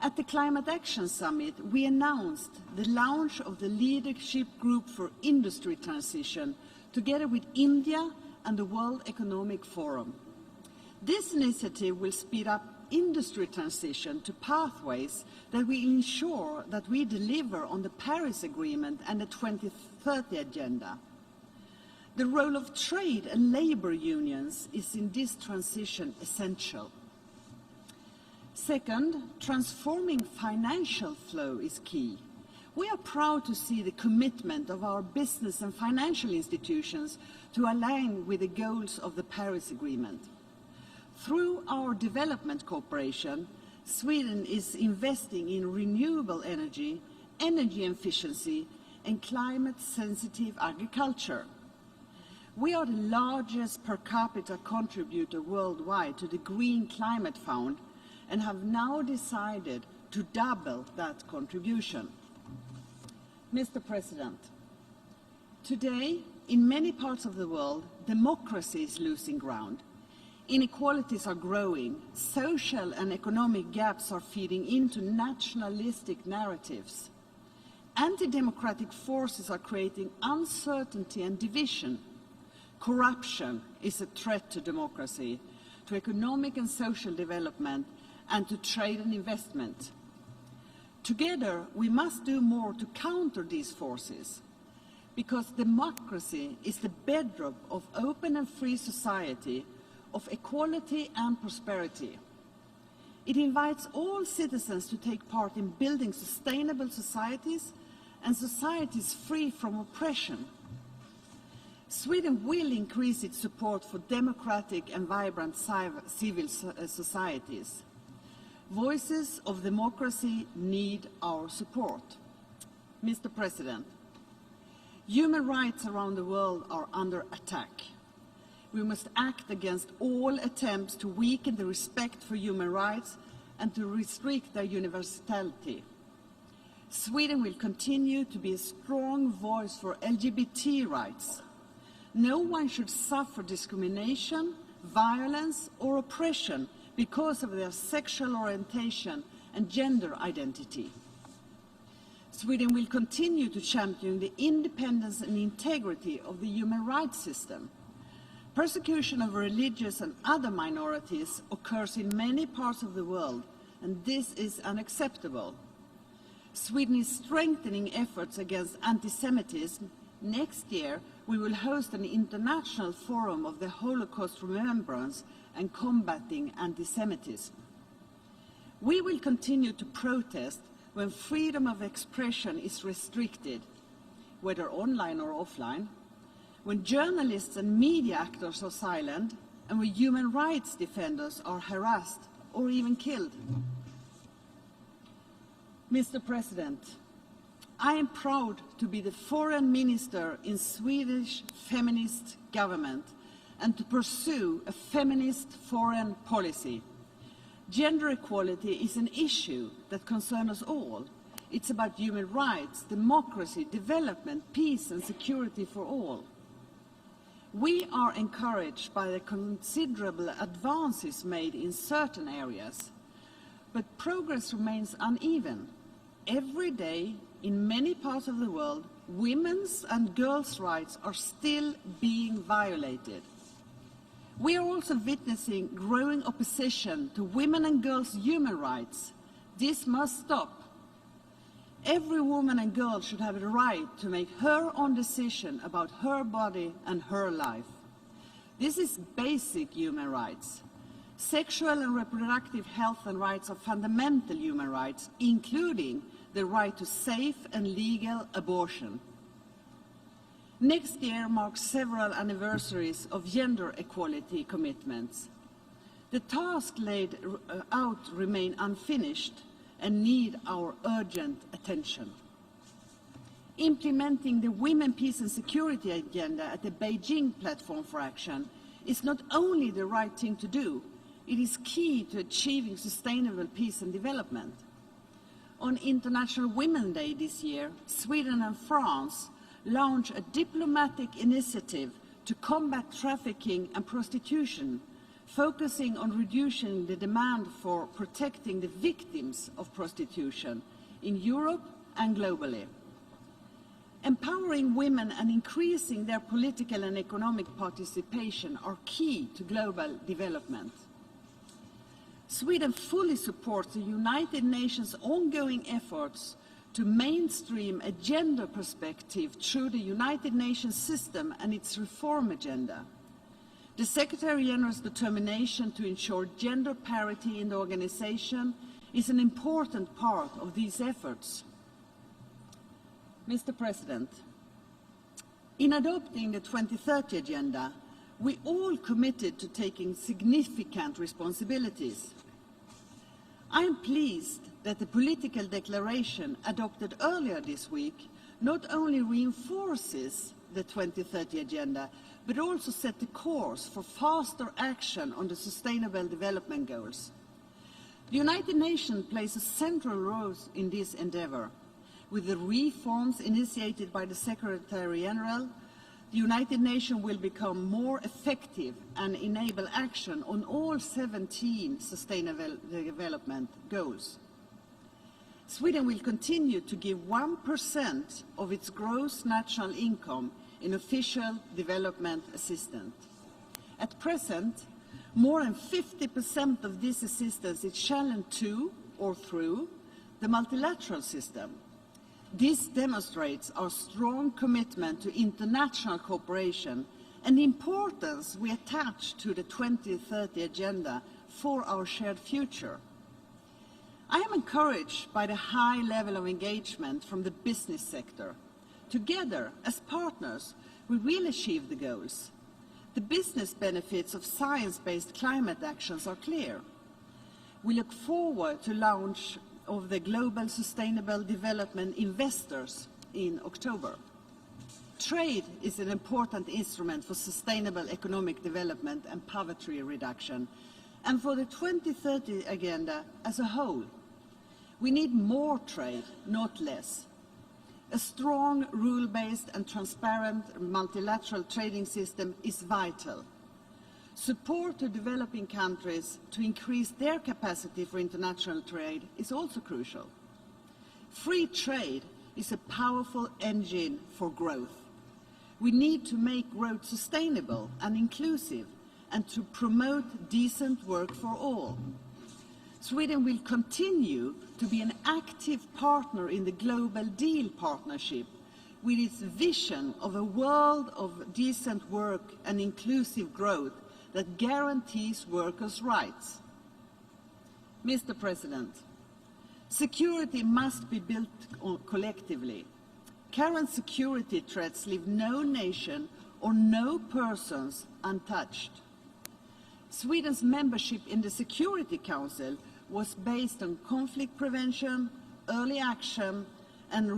At the Climate Action Summit, we announced the launch of the Leadership Group for Industry Transition, together with India and the World Economic Forum. This initiative will speed up industry transition to pathways that will ensure that we deliver on the Paris Agreement and the 2030 Agenda. The role of trade and labor unions is in this transition essential. Second, transforming financial flow is key. We are proud to see the commitment of our business and financial institutions to align with the goals of the Paris Agreement. Through our development cooperation, Sweden is investing in renewable energy, energy efficiency, and climate-sensitive agriculture. We are the largest per capita contributor worldwide to the Green Climate Fund and have now decided to double that contribution. Mr. President, today, in many parts of the world, democracy is losing ground. Inequalities are growing, social and economic gaps are feeding into nationalistic narratives. Anti-democratic forces are creating uncertainty and division. Corruption is a threat to democracy, to economic and social development, and to trade and investment. Together, we must do more to counter these forces, because democracy is the bedrock of open and free society, of equality and prosperity. It invites all citizens to take part in building sustainable societies and societies free from oppression. Sweden will increase its support for democratic and vibrant civil societies. Voices of democracy need our support. Mr. President, human rights around the world are under attack. We must act against all attempts to weaken the respect for human rights and to restrict their universality. Sweden will continue to be a strong voice for LGBT rights. No one should suffer discrimination, violence, or oppression because of their sexual orientation and gender identity. Sweden will continue to champion the independence and integrity of the human rights system. Persecution of religious and other minorities occurs in many parts of the world, and this is unacceptable. Sweden is strengthening efforts against anti-Semitism. Next year, we will host an international forum of the Holocaust remembrance and combating anti-Semitism. We will continue to protest when freedom of expression is restricted, whether online or offline, when journalists and media actors are silent, and when human rights defenders are harassed or even killed. Mr. President, I am proud to be the foreign minister in Swedish feminist government and to pursue a feminist foreign policy. Gender equality is an issue that concerns us all. It's about human rights, democracy, development, peace and security for all. We are encouraged by the considerable advances made in certain areas, but progress remains uneven. Every day, in many parts of the world, women's and girls' rights are still being violated. We are also witnessing growing opposition to women and girls' human rights. This must stop. Every woman and girl should have the right to make her own decision about her body and her life. This is basic human rights. Sexual and reproductive health and rights are fundamental human rights, including the right to safe and legal abortion. Next year marks several anniversaries of gender equality commitments. The tasks laid out remain unfinished and need our urgent attention. Implementing the Women, Peace and Security agenda at the Beijing Platform for Action is not only the right thing to do, it is key to achieving sustainable peace and development. On International Women's Day this year, Sweden and France launched a diplomatic initiative to combat trafficking and prostitution, focusing on reducing the demand for protecting the victims of prostitution in Europe and globally. Empowering women and increasing their political and economic participation are key to global development. Sweden fully supports the United Nations' ongoing efforts to mainstream a gender perspective through the United Nations system and its reform agenda. The Secretary-General's determination to ensure gender parity in the organization is an important part of these efforts. Mr. President, in adopting the 2030 Agenda, we all committed to taking significant responsibilities. I am pleased that the political declaration adopted earlier this week not only reinforces the 2030 Agenda, but also set the course for faster action on the Sustainable Development Goals. The United Nations plays a central role in this endeavour. With the reforms initiated by the Secretary-General, the United Nations will become more effective and enable action on all 17 Sustainable Development Goals. Sweden will continue to give 1% of its gross national income in official development assistance. At present, more than 50% of this assistance is channeled to or through the multilateral system. This demonstrates our strong commitment to international cooperation and the importance we attach to the 2030 Agenda for our shared future. I am encouraged by the high level of engagement from the business sector. Together, as partners, we will achieve the goals. The business benefits of science-based climate actions are clear. We look forward to launch of the Global Sustainable Development Investors in October. Trade is an important instrument for sustainable economic development and poverty reduction, and for the 2030 Agenda as a whole. We need more trade, not less. A strong, rule-based and transparent multilateral trading system is vital. Support to developing countries to increase their capacity for international trade is also crucial. Free trade is a powerful engine for growth. We need to make growth sustainable and inclusive and to promote decent work for all. Sweden will continue to be an active partner in the Global Deal Partnership with its vision of a world of decent work and inclusive growth that guarantees workers' rights. Mr. President, security must be built collectively. Current security threats leave no nation or no persons untouched. Sweden's membership in the Security Council was based on conflict prevention, early action, and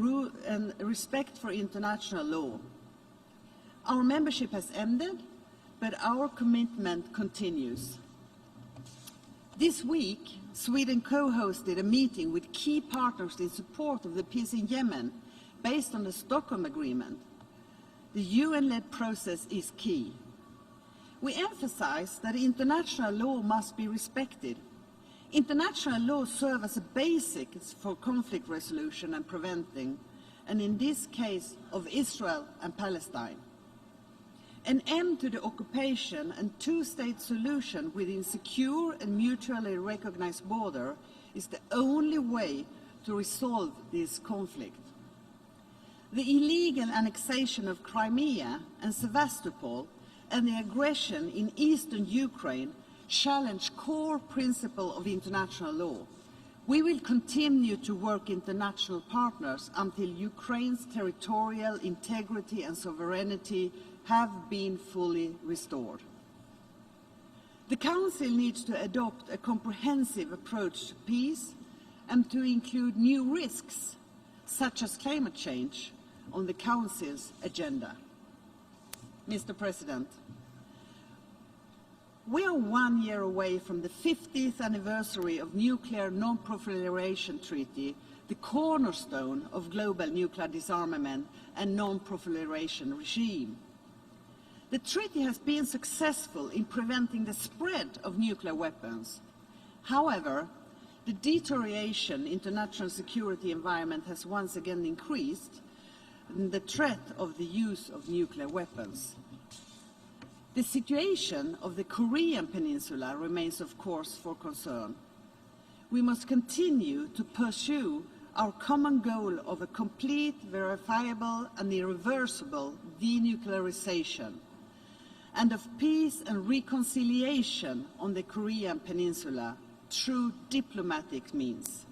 respect for international law. Our membership has ended, but our commitment continues. This week, Sweden co-hosted a meeting with key partners in support of the peace in Yemen based on the Stockholm Agreement. The UN-led process is key. We emphasize that international law must be respected. International law serves as a basis for conflict resolution and preventing, and in this case of Israel and Palestine. An end to the occupation and two-state solution within secure and mutually recognized border is the only way to resolve this conflict. The illegal annexation of Crimea and Sevastopol and the aggression in eastern Ukraine challenge core principles of international law. We will continue to work with international partners until Ukraine's territorial integrity and sovereignty have been fully restored. The Council needs to adopt a comprehensive approach to peace and to include new risks, such as climate change, on the Council's agenda. Mr. President, we are 1 year away from the 50th anniversary of Nuclear Non-Proliferation Treaty, the cornerstone of global nuclear disarmament and non-proliferation regime. The treaty has been successful in preventing the spread of nuclear weapons. However, the deterioration in international security environment has once again increased the threat of the use of nuclear weapons. The situation of the Korean Peninsula remains, of course, for concern. We must continue to pursue our common goal of a complete, verifiable and irreversible denuclearization and of peace and reconciliation on the Korean Peninsula through diplomatic means.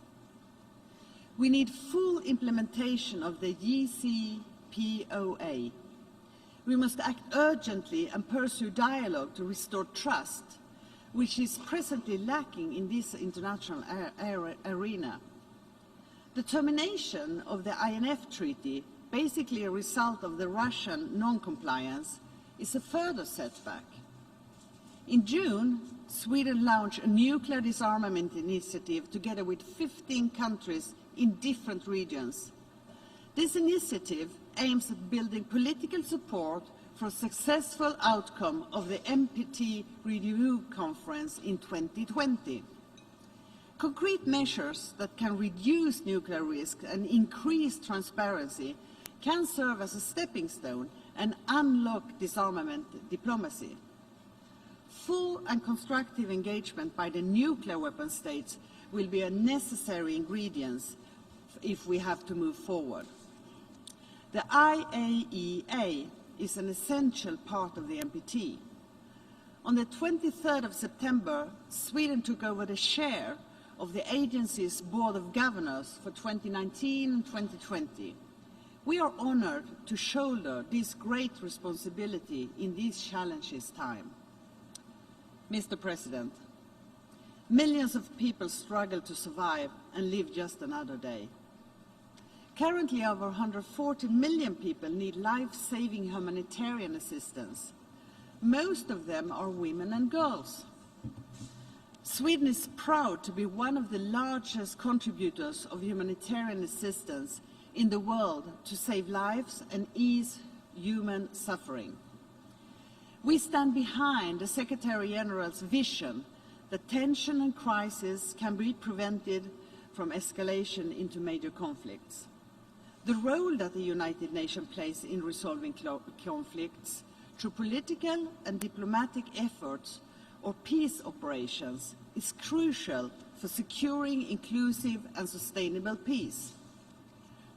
We need full implementation of the JCPOA. We must act urgently and pursue dialogue to restore trust, which is presently lacking in this international arena. The termination of the INF Treaty, basically a result of the Russian non-compliance, is a further setback. In June, Sweden launched a nuclear disarmament initiative together with 15 countries in different regions. This initiative aims at building political support for a successful outcome of the NPT Review Conference in 2020. Concrete measures that can reduce nuclear risk and increase transparency can serve as a stepping stone and unlock disarmament diplomacy. Full and constructive engagement by the nuclear weapon states will be a necessary ingredient if we have to move forward. The IAEA is an essential part of the NPT. On the 23rd of September, Sweden took over the chair of the agency's Board of Governors for 2019 and 2020. We are honored to shoulder this great responsibility in these challenges time. Mr. President, millions of people struggle to survive and live just another day. Currently, over 140 million people need life-saving humanitarian assistance. Most of them are women and girls. Sweden is proud to be one of the largest contributors of humanitarian assistance in the world to save lives and ease human suffering. We stand behind the Secretary General's vision that tension and crisis can be prevented from escalation into major conflicts. The role that the United Nations plays in resolving conflicts through political and diplomatic efforts or peace operations is crucial for securing inclusive and sustainable peace.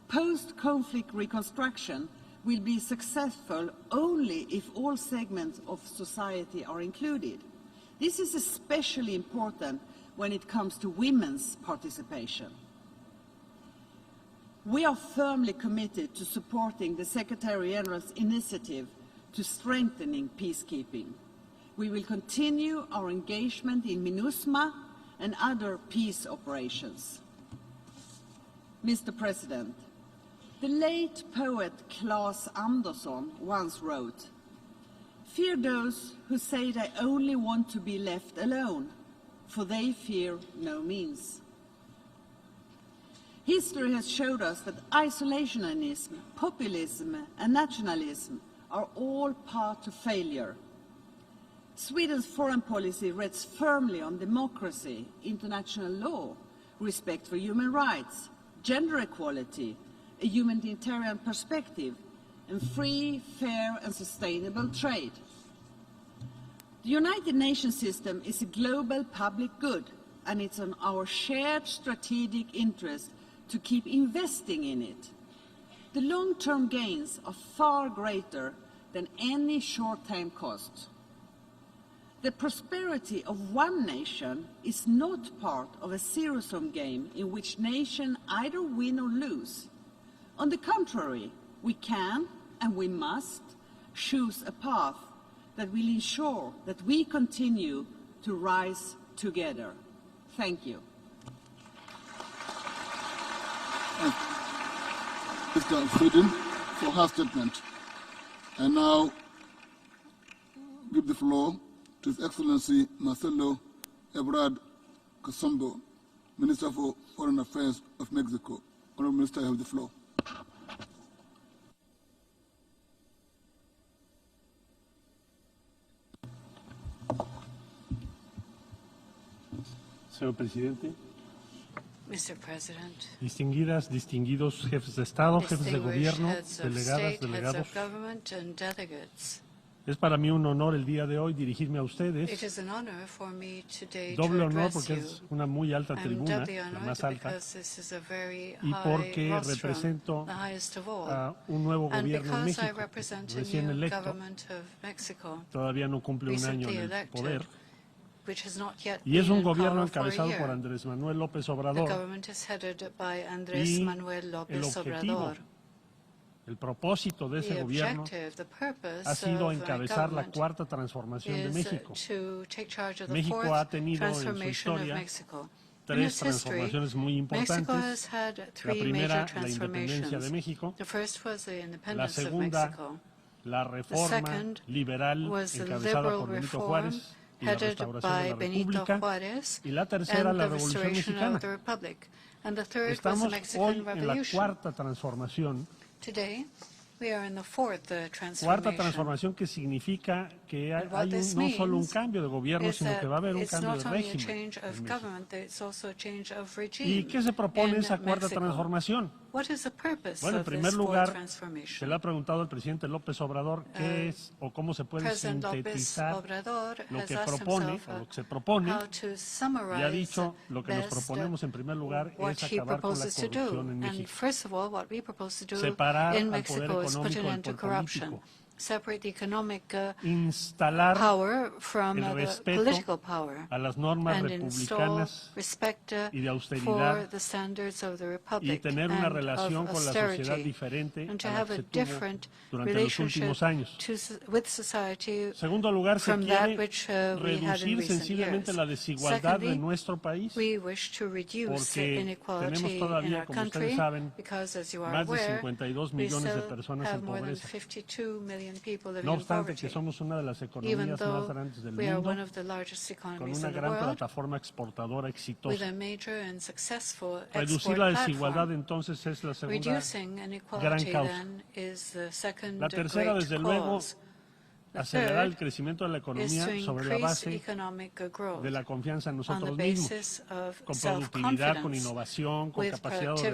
Post-conflict reconstruction will be successful only if all segments of society are included. This is especially important when it comes to women's participation. We are firmly committed to supporting the Secretary General's initiative to strengthening peacekeeping. We will continue our engagement in MINUSMA and other peace operations. Mr. President, the late poet Claes Andersson once wrote, "Fear those who say they only want to be left alone. for they fear no means. History has showed us that isolationism, populism and nationalism are all part of failure. Sweden's foreign policy rests firmly on democracy, international law, respect for human rights, gender equality, a humanitarian perspective, and free, fair and sustainable trade. The United Nations system is a global public good, and it's in our shared strategic interest to keep investing in it. The long-term gains are far greater than any short-term cost. The prosperity of one nation is not part of a zero-sum game in which nations either win or lose. On the contrary, we can and we must choose a path that will ensure that we continue to rise together. Thank you. Mr. Sweden for her statement. I now give the floor to His Excellency Marcelo Ebrard Casombo, Minister for Foreign Affairs of Mexico. Honorable Minister, you have the floor. Señor Presidente, Mr. President, distinguidos jefes de Estado, jefes de gobierno, heads of delegadas, state, heads delegados. of government and delegates. Es para mí un honor el día de hoy dirigirme a It ustedes. is an honor for me today Doble to honor address porque you. es una muy alta I'm tribuna, doubly la honored más alta, because this is a very y high porque rostrum, represento the highest of all. a un nuevo And gobierno en because I México, represent a recién new electo, government of Mexico, todavía no cumple un año recently en el elected, poder, which has not yet y es been un in gobierno power for a encabezado year. por Andrés Manuel López The Obrador. government is headed by Andrés Y Manuel el López objetivo, Obrador. el propósito de ese The gobierno objective, the purpose ha sido of my encabezar la government cuarta transformación de is México. to take charge of the México fourth ha tenido en su transformation of historia Mexico. In tres its history, transformaciones muy Mexico importantes. has had La three primera, major la independencia de transformations. México. The first was the La independence of segunda, Mexico. la The reforma second liberal was the encabezada liberal por Benito reform Juárez y la headed restauración by de la Benito República. Juárez Y la tercera, and la the Revolución restoration Mexicana. of the Republic. And the third was the Estamos Mexican hoy en la Revolution. cuarta transformación. Today, we are in the fourth Cuarta transformation. transformación que significa que And what hay this no solo un means cambio de gobierno, is sino that que va a haber un it's cambio not de only a régimen change of en México. government, it's also a change of regime. ¿Y qué se propone in esa cuarta Mexico. transformación? What is the purpose Bueno, en of primer this fourth lugar, se transformation? le ha preguntado al presidente López Obrador qué es o cómo se puede President López sintetizar Obrador lo has que asked propone himself o lo que se propone, how to y ha summarize dicho lo que nos best proponemos en primer lugar what es he acabar con la proposes to corrupción do. en And México. first of all, what we propose to do Separar in al poder Mexico is put económico an del end to poder corruption. político. Separate the economic Instalar power from el the respeto political power a las normas and install republicanas respect y de for austeridad the standards of the y Republic tener una and relación of con la sociedad austerity, diferente and to a la have que a se tuvo different durante los relationship últimos años. with society En segundo lugar, se from that quiere which we had in reducir recent sensiblemente years. la desigualdad de Secondly, nuestro país, we wish to reduce porque inequality tenemos in todavía, our como ustedes country saben, because, as you are más de aware, 52 we millones de still personas have en more than pobreza. 52 million people living No in obstante poverty. que somos una de las Even economías más though grandes del we are mundo, one of the largest con economies una in the gran world, plataforma exportadora with exitosa. a major and successful Reducir export la desigualdad platform. entonces es la segunda Reducing gran inequality causa. then is the second La tercera, great desde luego, cause. The acelerar el third crecimiento de la is economía to sobre la increase base economic growth de la confianza en on the nosotros mismos, basis of con productividad, con self-confidence, innovación, con with capacidad de productivity,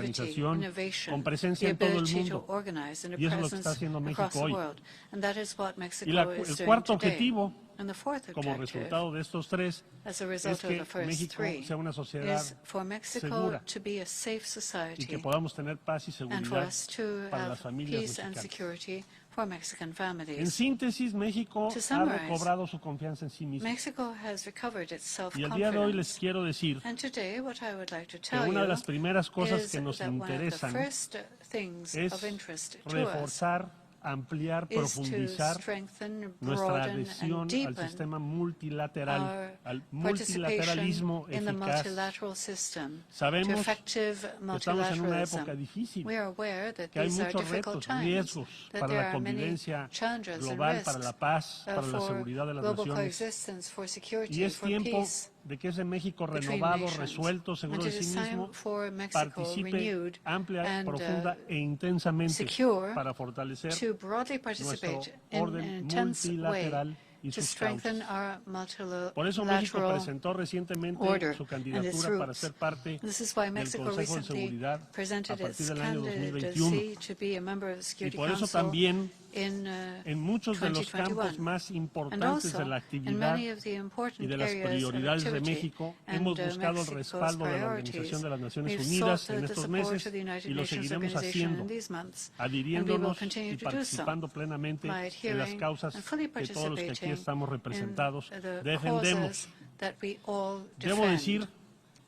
organización, innovation, con presencia the en todo el ability to mundo. organize and a Y eso es lo que presence está haciendo across México the hoy. world. And that is what Mexico Y is el doing cuarto today. objetivo, And the fourth como objective, resultado de estos tres, as a result es of que the first México three, sea una sociedad is for Mexico segura to be a safe y que society podamos tener paz y and for seguridad us to para have las familias peace and mexicanas. security for Mexican En families. síntesis, México To ha summarize, recobrado su confianza en sí mismo. Mexico has recovered its Y el día de hoy les self-confidence. quiero decir And today, what I would like to que tell una de you las primeras cosas is que nos that one of the interesan first things es of interest to us reforzar, ampliar, is to profundizar strengthen, nuestra broaden, adhesión and al deepen sistema multilateral, our al participation multilateralismo in the eficaz. multilateral system, to Sabemos effective que estamos en una época multilateralism. difícil, We are aware that que hay these are muchos difficult retos, times, riesgos that para there la are many convivencia challenges and global, risks para la paz, para la for seguridad de las global naciones. coexistence, for Y security, es for tiempo peace. de que ese México between renovado, nations. resuelto, seguro And de it sí is time mismo, for Mexico participe renewed amplia, and profunda e intensamente secure para fortalecer to broadly nuestro participate in an orden intense way multilateral y to sus strengthen causas. our Por eso México multilateral presentó recientemente order su and its candidatura para roots. ser parte This is why del Mexico Consejo de recently Seguridad a presented partir its del año 2021. candidacy to be a member of the Y Security por eso Council también in muchos de los 2021. campos más And importantes de also, la in actividad many of the y important de las areas of prioridades de activity México, and hemos buscado el Mexico's respaldo de la priorities, Organización de las Naciones we've Unidas sought en the estos support meses of the United y lo Nations seguiremos Organization haciendo, in these months, and we will adhiriéndonos continue y to do so participando plenamente by en las adhering causas and fully que todos los que aquí participating estamos in representados the defendemos. causes that we all Debo defend. decir,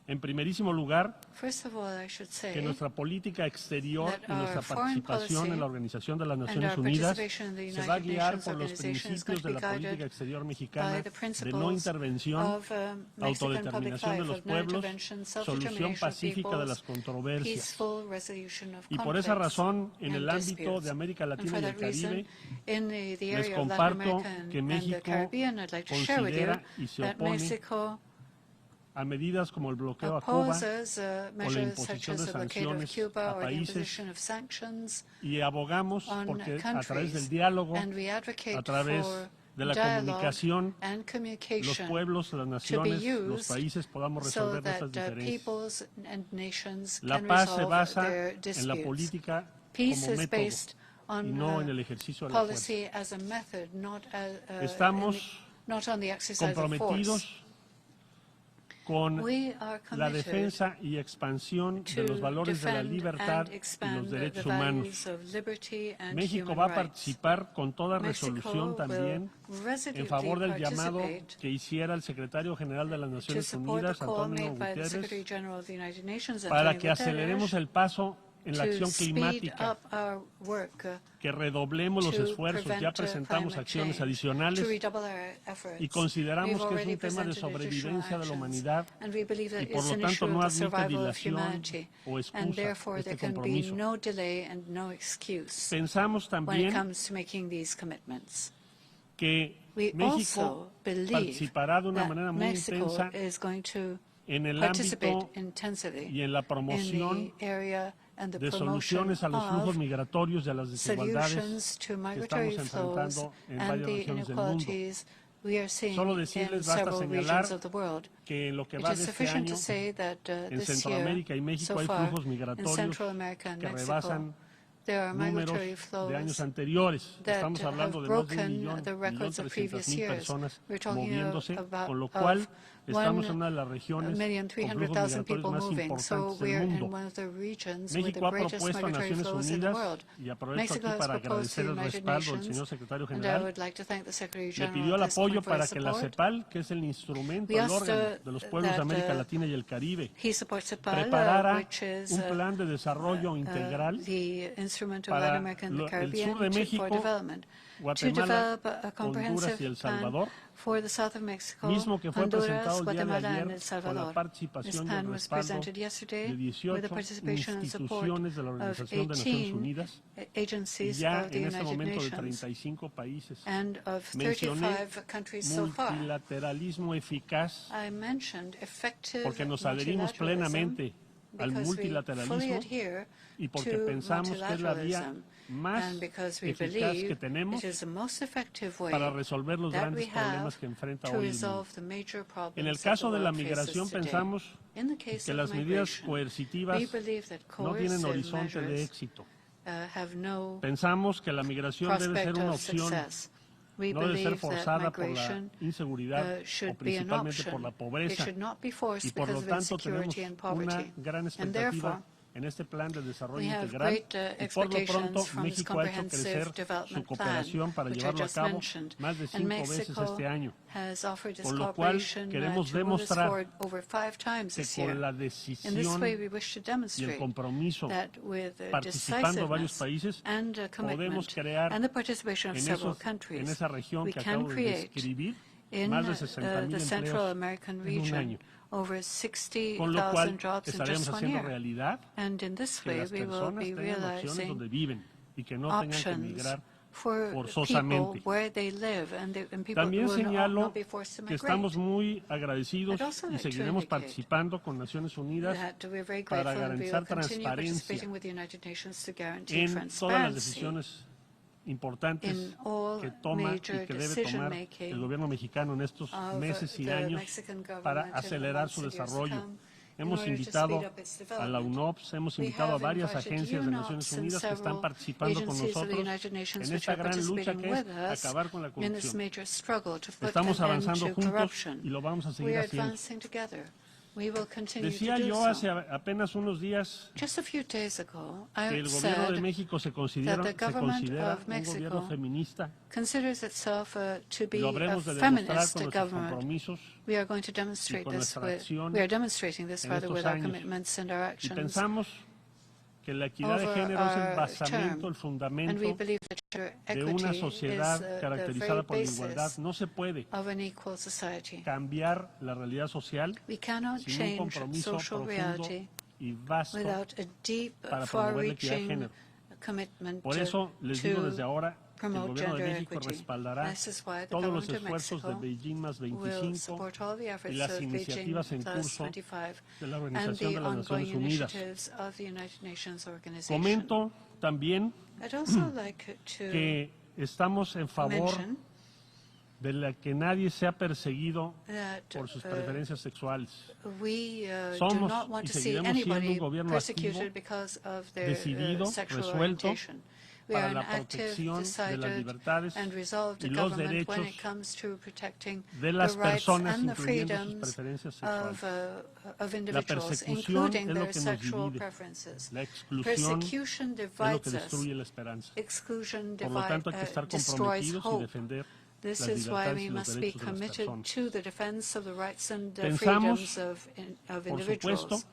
en primerísimo lugar, First of all, I should que say nuestra política exterior that y nuestra our foreign participación policy en la Organización de las and Naciones our Unidas participation in the se va a United guiar Nations por los Organization is going principios to de be la política guided exterior by mexicana the de no principles intervención, of Mexican public autodeterminación de life, los of no pueblos, intervention, solución self-determination of pacífica de peoples, las controversias. peaceful resolution of Y por esa conflicts razón, en el and ámbito disputes. de América And Latina for y el that reason, Caribe, in the les area of Latin comparto America que and the México Caribbean, I'd like to share with you considera y se that opone Mexico a medidas como el bloqueo a Cuba opposes o la measures such imposición as de the blockade of sanciones Cuba a or the países imposition of sanctions y abogamos on porque a través countries, del diálogo, and we advocate a través for de la dialogue comunicación, and los communication pueblos, las to be naciones, los used países podamos so resolver that nuestras diferencias. peoples and nations La can paz se resolve basa their en la disputes. política Peace como is método based y on no en el ejercicio de la fuerza. policy as a method, not Estamos not on the exercise of force. comprometidos con We are la committed defensa y expansión de to los valores de la defend libertad and y los expand the derechos values humanos. of liberty and México human va a rights. participar con toda Mexico resolución will también resolutely en favor del llamado participate que hiciera el secretario general de las to Naciones support the Unidas, call Antonio made by the Secretary Guterres, General of the United Nations, para Antonio que aceleremos Guterres, el paso en la to acción speed climática, up our work, que redoblemos los to esfuerzos. prevent Ya presentamos climate acciones change, adicionales to redouble our efforts. y consideramos We've que es already un tema de presented additional sobrevivencia de la actions, humanidad and we believe y that por it's lo an tanto issue no of the admite survival of dilación humanity, o and excusa therefore there este can be compromiso. no delay and no excuse Pensamos when it también comes to making these commitments. que We México also believe participará de una that manera muy Mexico intensa is going to en el participate ámbito intensively y en la in promoción the area and the de promotion soluciones a los flujos of migratorios y a las desigualdades solutions to que migratory estamos flows enfrentando en and varias the regiones del mundo. inequalities we are seeing Solo in decirles, basta several señalar regions of the world. que en lo que It va is de este sufficient año to say that en this year, Centroamérica y México so hay far, flujos in migratorios Central America and que Mexico, rebasan there are números migratory de flows años anteriores. that Estamos have hablando de más de broken the records of previous 1.300.000 years. personas We're talking moviéndose, about con lo cual estamos en 1,300,000 una de las regiones con flujos people migratorios más moving. So importantes we're del in mundo. one of the regions with the México ha greatest propuesto a migratory Naciones flows in the Unidas, world. y aprovecho Mexico aquí has para proposed to agradecer the el United respaldo del Nations, señor secretario and I general, would like to thank the Secretary le General pidió el at this apoyo point for para his que la support. CEPAL, que es el instrumento, We el asked, órgano de los pueblos de that, América Latina y el Caribe, He supports CEPAL, preparara which is un plan de desarrollo integral the instrument of para Latin America and the el Caribbean sur de for México, development, to Guatemala, develop a Honduras comprehensive y El plan Salvador, for the south of Mexico, mismo que fue presentado Honduras, el día de Guatemala, and ayer El con Salvador. la participación This y el plan was respaldo presented yesterday de with the 18 participation and support instituciones de la of Organización de Naciones 18 Unidas, y agencies ya of the en este United momento de Nations 35 países. and of Mencioné 35 countries so far. multilateralismo eficaz I mentioned effective porque nos adherimos plenamente al because we fully multilateralismo adhere y porque to pensamos que es la vía multilateralism, más and because we eficaz believe que tenemos it is the most effective way para resolver los that grandes we problemas have que enfrenta to hoy el mundo. resolve the major problems En el that caso the de la world faces migración today. pensamos In the case que of las medidas migration, coercitivas we believe that no tienen coercive horizonte de measures éxito. have no Pensamos que la migración debe ser prospect una of opción, success. We no debe ser believe that forzada por la migration inseguridad o should be an principalmente por option. la It pobreza. should not be Y forced por lo because of tanto tenemos insecurity and una poverty. gran And therefore, expectativa en este plan de desarrollo we have integral great y por lo pronto expectations from this México ha hecho comprehensive crecer su development cooperación plan, para which I llevarlo a just cabo mentioned. más de And 5 veces Mexico este año, has offered its con lo cual cooperation queremos to move this demostrar forward over 5 times que this year. con la In this decisión way, we wish to y el demonstrate compromiso that with participando varios decisiveness países and podemos commitment crear and the participation of en, several en countries, esa región we que can acabo de create describir in más de 60,000 the Central empleos American en un region año, over con lo cual 60,000 jobs in estaremos just one haciendo year. realidad And in this que way, las we will personas be tengan opciones donde realizing viven y que no tengan que options emigrar for people forzosamente. where they live and people También will señalo not be forced to que migrate. estamos muy agradecidos I'd also y like to seguiremos indicate participando con Naciones Unidas that we're very para grateful and we will garantizar continue transparencia participating with the United Nations to guarantee en todas las transparency decisiones importantes in all que toma y major que debe decision tomar making el gobierno mexicano en estos of meses y the años Mexican government para in the acelerar months su and years to desarrollo. come in Hemos order to invitado speed up its a la development. UNOPS, hemos We invitado a have varias invited agencias de UNOPS Naciones and Unidas que están several participando con agencies of the nosotros United Nations en which esta are gran lucha participating que with es us acabar con la in this corrupción. major struggle to put Estamos an end avanzando to juntos corruption. y lo vamos a We seguir are haciendo. advancing together. We will continue Decía to do yo hace so. apenas unos días Just a few days ago, que I el gobierno de said México se that considera the government un of gobierno Mexico feminista. considers itself to Y be lo a habremos de demostrar feminist con nuestros government. compromisos We are going to demonstrate con this nuestra acción we are demonstrating this en rather estos with our años. commitments and our Y actions pensamos que la equidad de over género es el our basamento, term. el fundamento And we believe that gender de una equity sociedad is the caracterizada very por la igualdad. basis No se puede of an equal society. cambiar la realidad social We cannot sin un change compromiso social profundo reality y vasto. without a deep, para promover la equidad de far-reaching género. commitment Por eso les digo desde to ahora que el promote gobierno de gender México equity. respaldará This is why the todos los government of esfuerzos de Mexico Beijing más will 25 support all the y efforts las of Beijing iniciativas en plus curso 25 de la and Organización the de las ongoing Naciones Unidas. initiatives of the United Nations Organization. Comento también I'd also like to que estamos en favor mention de la que nadie sea perseguido that por sus preferencias sexuales. we do Somos not want y to see seguiremos siendo anybody un gobierno persecuted activo, because of their decidido, sexual resuelto orientation. We are para an la active, protección de las decided, libertades and resolved y los government when derechos it comes to protecting de las the rights personas, and the incluyendo sus freedoms preferencias sexuales. of individuals, persecución including es lo their que nos sexual divide. preferences. La exclusión Persecution es lo divides que us. destruye la esperanza. Exclusion Por lo tanto, hay que estar destroys comprometidos y hope. defender This las is why libertades we y los must be derechos de las committed personas. to the defense of the rights and Pensamos, freedoms of Por individuals. supuesto,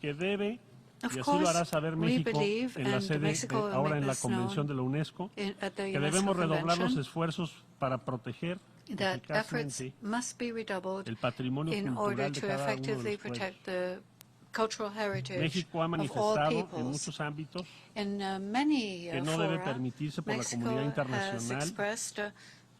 que debe, Of y así lo hará course, saber we México believe, en la and sede, Mexico will ahora make en la this known Convención de la UNESCO, at the que UNESCO debemos redoblar los Convention, esfuerzos para proteger that efforts eficazmente must be redoubled el patrimonio in order cultural de to cada uno de effectively los pueblos. protect the cultural heritage México ha of all manifestado en peoples. muchos ámbitos In many que no debe fora, permitirse por la Mexico comunidad has internacional expressed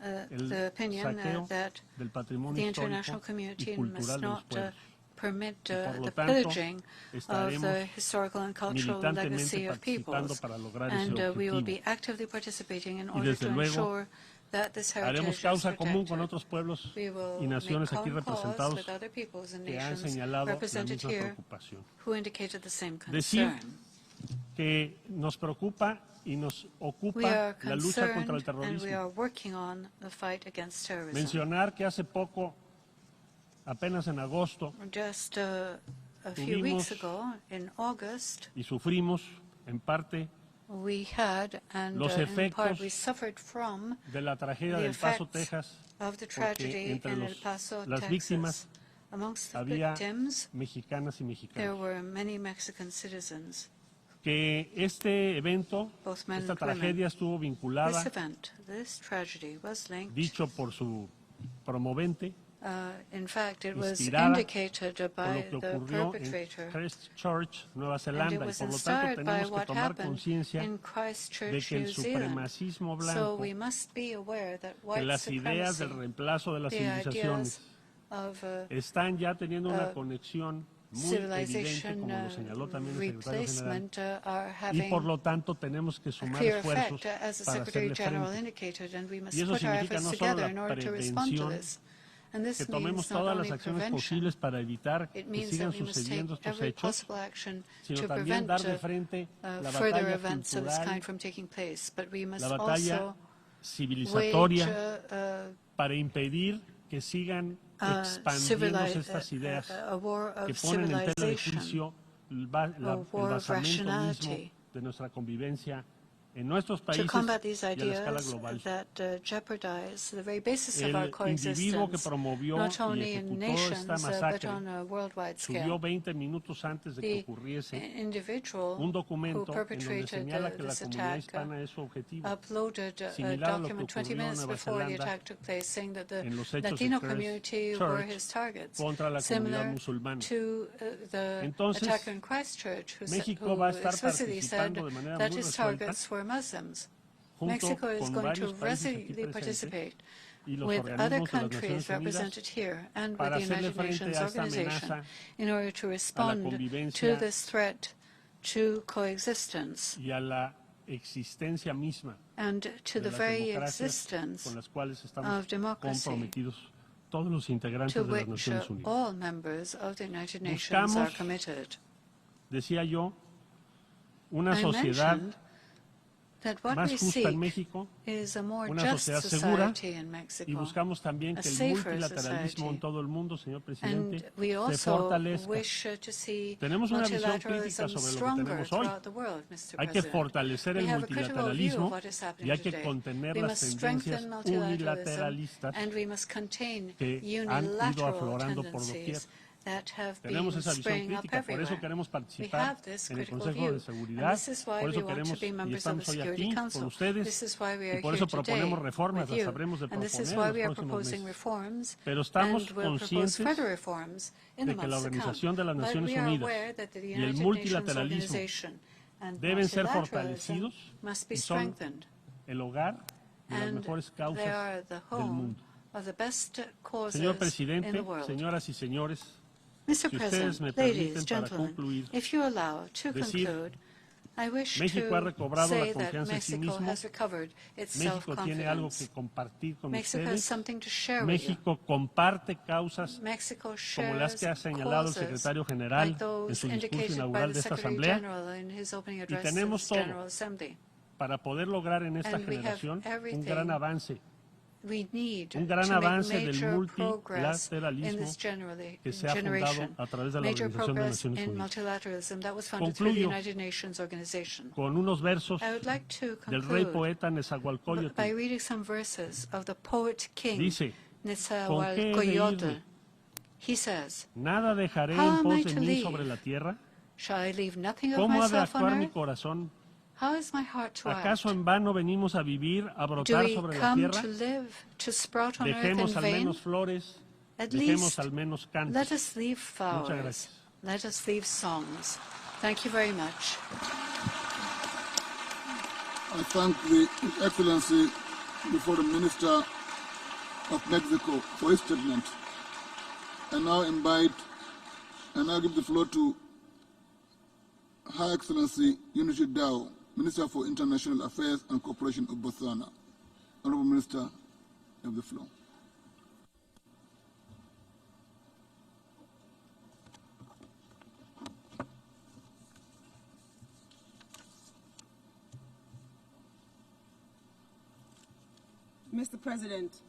el the opinion saqueo that del patrimonio the histórico international y community cultural must de los not pueblos. permit por lo the tanto, pillaging of estaremos the historical and cultural militantemente legacy of participando peoples. para lograr ese And we will objetivo. be actively participating in Y order desde to luego, ensure that this heritage Haremos is causa común con protected. otros pueblos We will y naciones make aquí common cause representados with other peoples and que han nations señalado la represented misma here preocupación. who indicated the same Decir concern. que nos preocupa y nos We ocupa are la lucha contra el concerned and we terrorismo. are working on the fight against terrorism. Mencionar que hace poco, apenas en agosto, Just a few Tuvimos weeks ago, in August, y sufrimos en parte we had, and los in part efectos we suffered from, de la tragedia the del Paso, effects Texas, of the porque tragedy entre in El Paso, las Texas. víctimas Amongst the había victims, mexicanas y there mexicanos. were many Mexican citizens, Que este evento, both men esta and women. tragedia estuvo vinculada, This event, this tragedy was linked. dicho por su promovente, In fact, it was inspirada indicated por by lo que the ocurrió en perpetrator. Christchurch, Nueva And it Zelanda, y was por lo tanto inspired by tenemos que what tomar happened conciencia in de Christchurch, que el New Zealand. supremacismo So blanco, we must be aware that que white las ideas supremacy, del reemplazo de las the civilizaciones ideas of están ya teniendo una conexión muy evidente, civilization como lo señaló también el secretario general, replacement are y por having lo tanto tenemos que a sumar clear esfuerzos effect, as the para Secretary hacerle General frente. indicated, and we must Y eso put our significa efforts no solo together la in order to respond to prevención, this. And this que means tomemos not todas only las acciones prevention, posibles para evitar it que means sigan that we must sucediendo take estos every hechos, possible action sino to también prevent dar de frente la further batalla events of this kind cultural, from taking place. But we must la batalla also wage civilizatoria para impedir que sigan expandiéndose estas ideas a war que of ponen en tela de civilization, juicio el a war of basamento mismo rationality, de nuestra convivencia en nuestros to países combat these y a la escala ideas global. that jeopardize the very basis of our El individuo que coexistence, promovió not y only in ejecutó nations, esta but masacre on a worldwide subió scale. 20 minutos antes de que The ocurriese individual un who documento en donde perpetrated señala que la this comunidad attack hispana es su objetivo. uploaded a Similar a lo que document 20 ocurrió en minutes Nueva before the Zelanda attack took place, saying that the en los hechos de Latino community were Christchurch his targets, contra la comunidad similar musulmana. to the Entonces, attacker in Christchurch, who México va a estar explicitly said participando de manera that muy his resuelta targets were Muslims. Mexico is going to resolutely participate with other countries represented here and with the United Nations Organization in order to respond to this threat to coexistence and to the very existence of democracy to which all members of the United Nations are committed. Decía una I sociedad mentioned that what más we justa en seek México, is a more una just sociedad segura, society in y Mexico, buscamos también a que el safer multilateralismo en society. todo el mundo, señor And presidente, we se also fortalezca. wish to see Tenemos una visión crítica multilateralism sobre lo que stronger tenemos hoy. throughout the world, Mr. Hay que President. fortalecer We el have a critical view of multilateralismo what is y happening hay que today. contener We las must tendencias strengthen multilateralism unilateralistas and we must contain que han ido unilateral aflorando por doquier. tendencies that have Tenemos been esa visión springing up crítica, por eso everywhere. queremos We participar have this en el critical Consejo de view, Seguridad, and this is why por we eso want to queremos be y members of estamos the hoy Security aquí Council. con ustedes This is why we y are por here eso today proponemos reformas, with las you. sabremos de And this is proponer why en we are los próximos proposing meses. reforms Pero estamos and we'll propose conscientes further reforms in the de que la months to come. Organización de las But Naciones we are Unidas aware that the y el United Nations multilateralismo Organization and deben ser multilateralism fortalecidos must be y son strengthened. el hogar de las And mejores they are causas the del home mundo. of the best causes Señor in presidente, the world. señoras y señores, Mr. si ustedes President, me ladies, permiten para gentlemen, concluir, if you allow to decir, conclude, I wish México ha to recobrado la say that confianza en sí Mexico mismo. has recovered its México tiene algo que self-confidence. compartir con Mexico has ustedes. something to share with you. México comparte causas Mexico como las shares que ha señalado el causes secretario general like en those su discurso indicated by inaugural the de esta Secretary Asamblea. General in his opening address to tenemos this todo General Assembly. Para poder lograr en esta And we have generación un everything gran avance, We need un gran to make avance del major progress in multilateralismo this que se ha fundado generation. a través de la Major Organización de progress Naciones in Unidas. multilateralism that was funded through the Concluyo United Nations Organization. con unos versos I would like to del rey conclude poeta Nezahualcóyotl. by reading some verses of the poet king Dice, Nezahualcóyotl. He says, Nada dejaré How en am I pos de to mí leave? sobre la tierra. shall I leave nothing of ¿Cómo ha de myself on actuar mi earth? corazón? How is my heart to ¿Acaso act? en vano venimos a vivir, a Do brotar we sobre la come tierra? to live, to sprout on earth Dejemos in al vain? menos flores, At dejemos least al menos cantos. let us leave Muchas flowers. gracias. Let us leave songs. Thank you very much. I thank His Excellency before the Minister of Mexico for his statement. I now give the floor to Her Excellency Unity Dao, Minister for International Affairs and Cooperation of Botswana. Honorable Minister, you have the floor. Mr. President,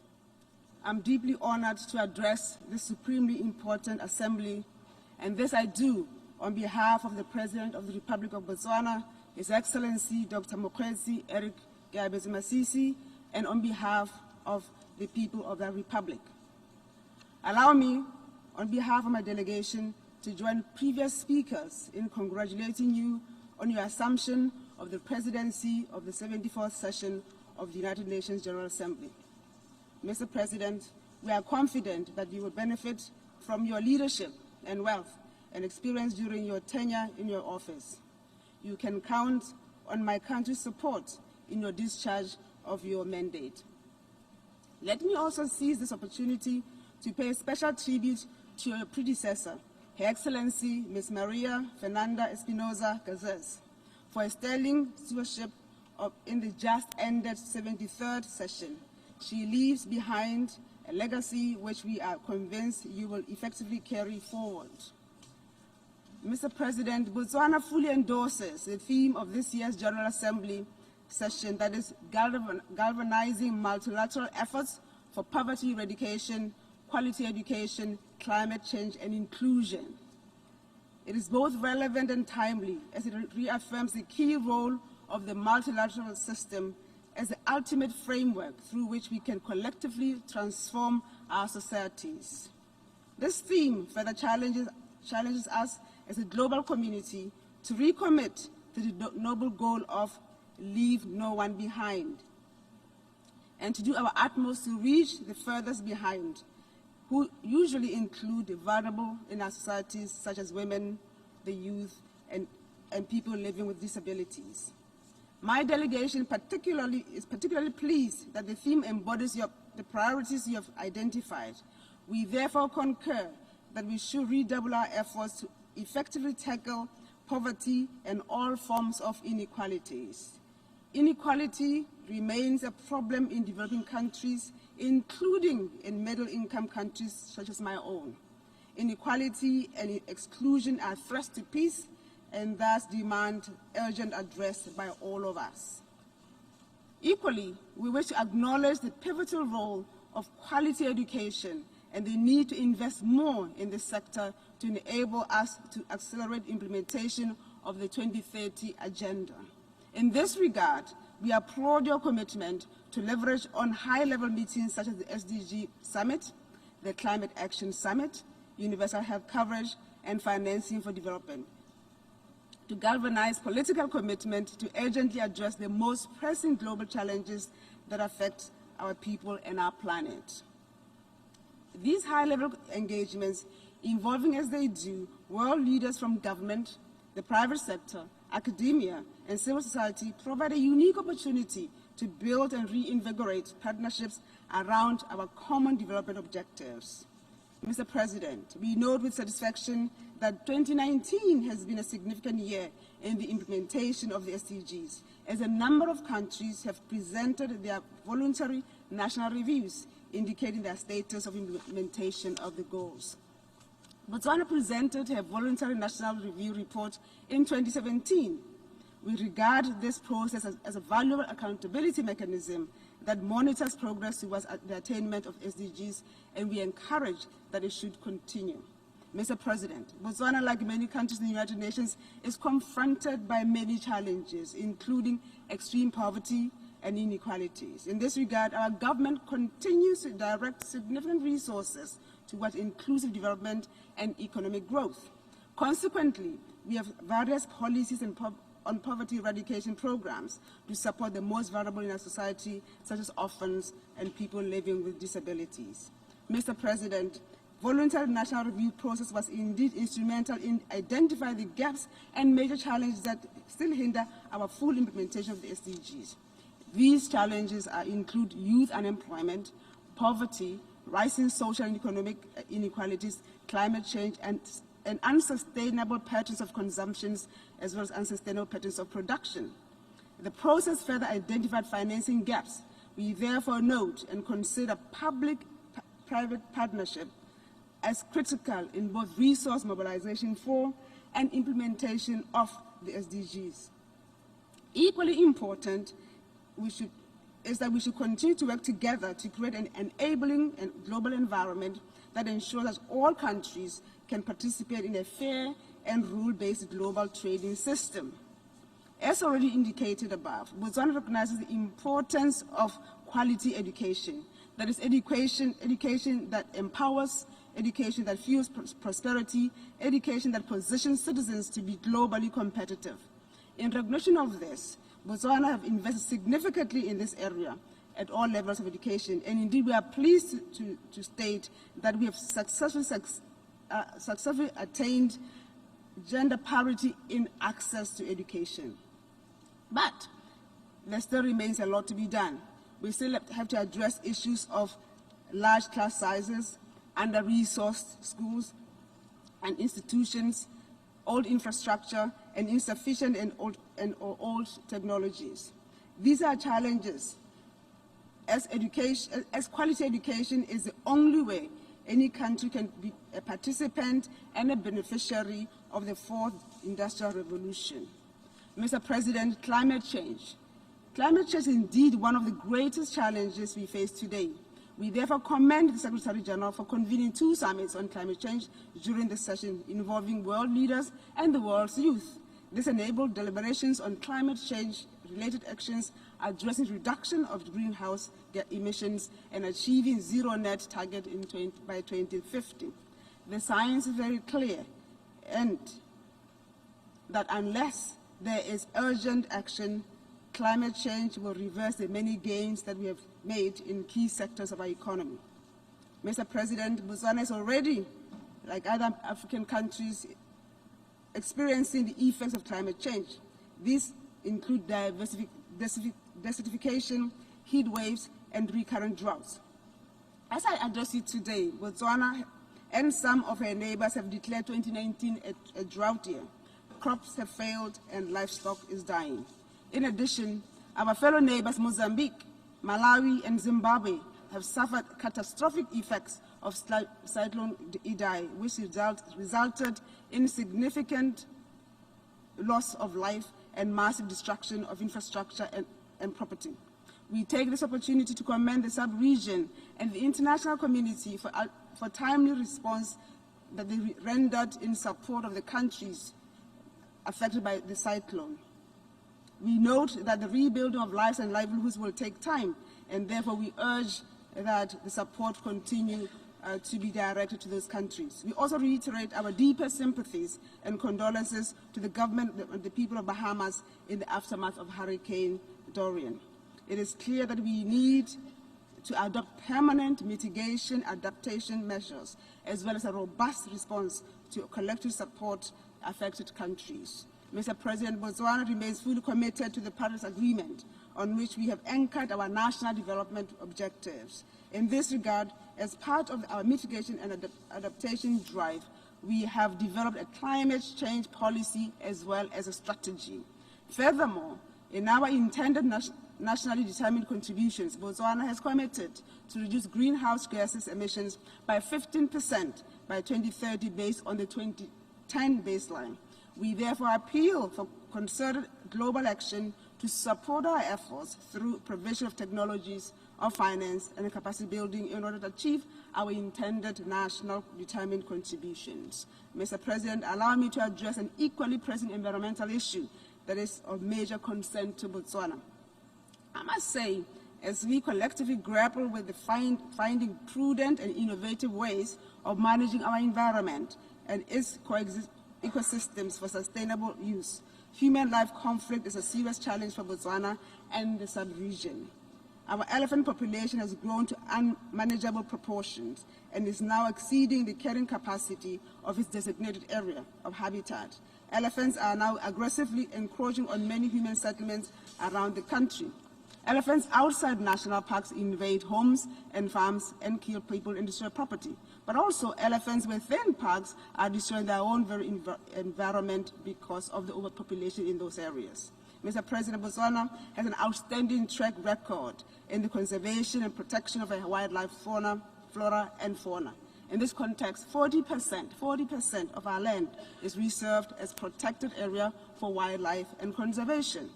I'm deeply honored to address this supremely important assembly, and this I do on behalf of the President of the Republic of Botswana, His Excellency Dr. Mokgweetsi Eric Masisi, and on behalf of the people of that republic. Allow me, on behalf of my delegation, to join previous speakers in congratulating you on your assumption of the presidency of the 74th session of the United Nations General Assembly. Mr. President, we are confident that you will benefit from your leadership and wealth and experience during your tenure in your office. You can count on my country's support in your discharge of your mandate. Let me also seize this opportunity to pay special tribute to your predecessor, Her Excellency Ms. Maria Fernanda Espinosa Garcés, for a sterling stewardship in the just ended 73rd session. She leaves behind a legacy which we are convinced you will effectively carry forward. Mr. President, Botswana fully endorses the theme of this year's General Assembly session, that is galvanizing multilateral efforts for poverty eradication, quality education, climate change, and inclusion. It is both relevant and timely as it reaffirms the key role of the multilateral system as the ultimate framework through which we can collectively transform our societies. This theme further challenges us as a global community to recommit to the noble goal of leave no one behind, and to do our utmost to reach the furthest behind, who usually include the vulnerable in our societies, such as women, the youth, and people living with disabilities. My delegation is particularly pleased that the theme embodies the priorities you have identified. We therefore concur that we should redouble our efforts to effectively tackle poverty and all forms of inequalities. Inequality remains a problem in developing countries, including in middle-income countries such as my own. Inequality and exclusion are threats to peace and thus demand urgent address by all of us. Equally, we wish to acknowledge the pivotal role of quality education and the need to invest more in this sector to enable us to accelerate implementation of the 2030 agenda. In this regard, we applaud your commitment to leverage on high-level meetings such as the SDG Summit, the Climate Action Summit, universal health coverage, and financing for development, to galvanize political commitment to urgently address the most pressing global challenges that affect our people and our planet. These high-level engagements, involving as they do world leaders from government, the private sector, academia, and civil society, provide a unique opportunity to build and reinvigorate partnerships around our common development objectives. Mr. President, we note with satisfaction that 2019 has been a significant year in the implementation of the SDGs, as a number of countries have presented their voluntary national reviews indicating their status of implementation of the goals. Botswana presented her voluntary national review report in 2017. We regard this process as a valuable accountability mechanism that monitors progress towards the attainment of SDGs, and we encourage that it should continue. Mr. President, Botswana, like many countries in the United Nations, is confronted by many challenges, including extreme poverty and inequalities. In this regard, our government continues to direct significant resources towards inclusive development and economic growth. Consequently, we have various policies on poverty eradication programs to support the most vulnerable in our society, such as orphans and people living with disabilities. Mr. President, voluntary national review process was indeed instrumental in identifying the gaps and major challenges that still hinder our full implementation of the SDGs. These challenges include youth unemployment, poverty, rising social and economic inequalities, climate change, and unsustainable patterns of consumption, as well as unsustainable patterns of production. The process further identified financing gaps. We therefore note and consider public-private partnership as critical in both resource mobilization for and implementation of the SDGs. Equally important is that we should continue to work together to create an enabling and global environment that ensures that all countries can participate in a fair and rule-based global trading system. As already indicated above, Botswana recognizes the importance of quality education. That is education that empowers, education that fuels prosperity, education that positions citizens to be globally competitive. In recognition of this, Botswana have invested significantly in this area at all levels of education, and indeed we are pleased to state that we have successfully attained gender parity in access to education. But there still remains a lot to be done. We still have to address issues of large class sizes, under-resourced schools and institutions, old infrastructure, and insufficient and old technologies. These are challenges, as quality education is the only way any country can be a participant and a beneficiary of the fourth industrial revolution. Mr. President, climate change. Climate change is indeed one of the greatest challenges we face today. We therefore commend the Secretary General for convening 2 summits on climate change during the session involving world leaders and the world's youth. This enabled deliberations on climate change-related actions addressing reduction of greenhouse emissions and achieving zero net target by 2050. The science is very clear, and that unless there is urgent action, climate change will reverse the many gains that we have made in key sectors of our economy. Mr. President, Botswana is already, like other African countries, experiencing the effects of climate change. This include desertification, heat waves, and recurrent droughts. As I address you today, Botswana and some of her neighbors have declared 2019 a drought year. Crops have failed and livestock is dying. In addition, our fellow neighbors Mozambique, Malawi, and Zimbabwe have suffered catastrophic effects of Cyclone Idai, which resulted in significant loss of life and massive destruction of infrastructure and property. We take this opportunity to commend the sub-region and the international community for timely response that they rendered in support of the countries affected by the cyclone. We note that the rebuilding of lives and livelihoods will take time, and therefore we urge that the support continue to be directed to those countries. We also reiterate our deepest sympathies and condolences to the government and the people of Bahamas in the aftermath of Hurricane Dorian. It is clear that we need to adopt permanent mitigation adaptation measures, as well as a robust response to collective support affected countries. Mr. President, Botswana remains fully committed to the Paris Agreement, on which we have anchored our national development objectives. In this regard, as part of our mitigation and adaptation drive, we have developed a climate change policy as well as a strategy. Furthermore, in our intended nationally determined contributions, Botswana has committed to reduce greenhouse gases emissions by 15% by 2030 based on the 2010 baseline. We therefore appeal for concerted global action to support our efforts through provision of technologies, of finance, and capacity building in order to achieve our intended national determined contributions. Mr. President, allow me to address an equally pressing environmental issue that is of major concern to Botswana. I must say, as we collectively grapple with the finding prudent and innovative ways of managing our environment and its ecosystems for sustainable use, human life conflict is a serious challenge for Botswana and the sub-region. Our elephant population has grown to unmanageable proportions and is now exceeding the carrying capacity of its designated area of habitat. Elephants are now aggressively encroaching on many human settlements around the country. Elephants outside national parks invade homes and farms and kill people and destroy property. But also elephants within parks are destroying their own very environment because of the overpopulation in those areas. Mr. President, Botswana has an outstanding track record in the conservation and protection of wildlife, flora, and fauna. In this context, 40% of our land is reserved as protected area for wildlife and conservation.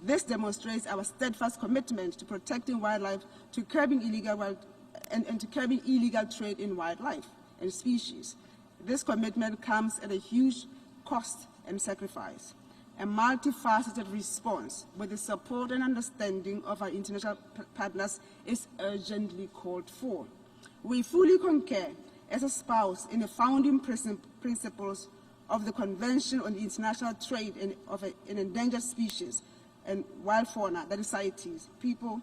This demonstrates our steadfast commitment to protecting wildlife, to curbing illegal trade in wildlife and species. This commitment comes at a huge cost and sacrifice. A multifaceted response with the support and understanding of our international partners is urgently called for. We fully concur as a spouse in the founding principles of the Convention on the International Trade in Endangered Species and Wild Fauna that CITES, people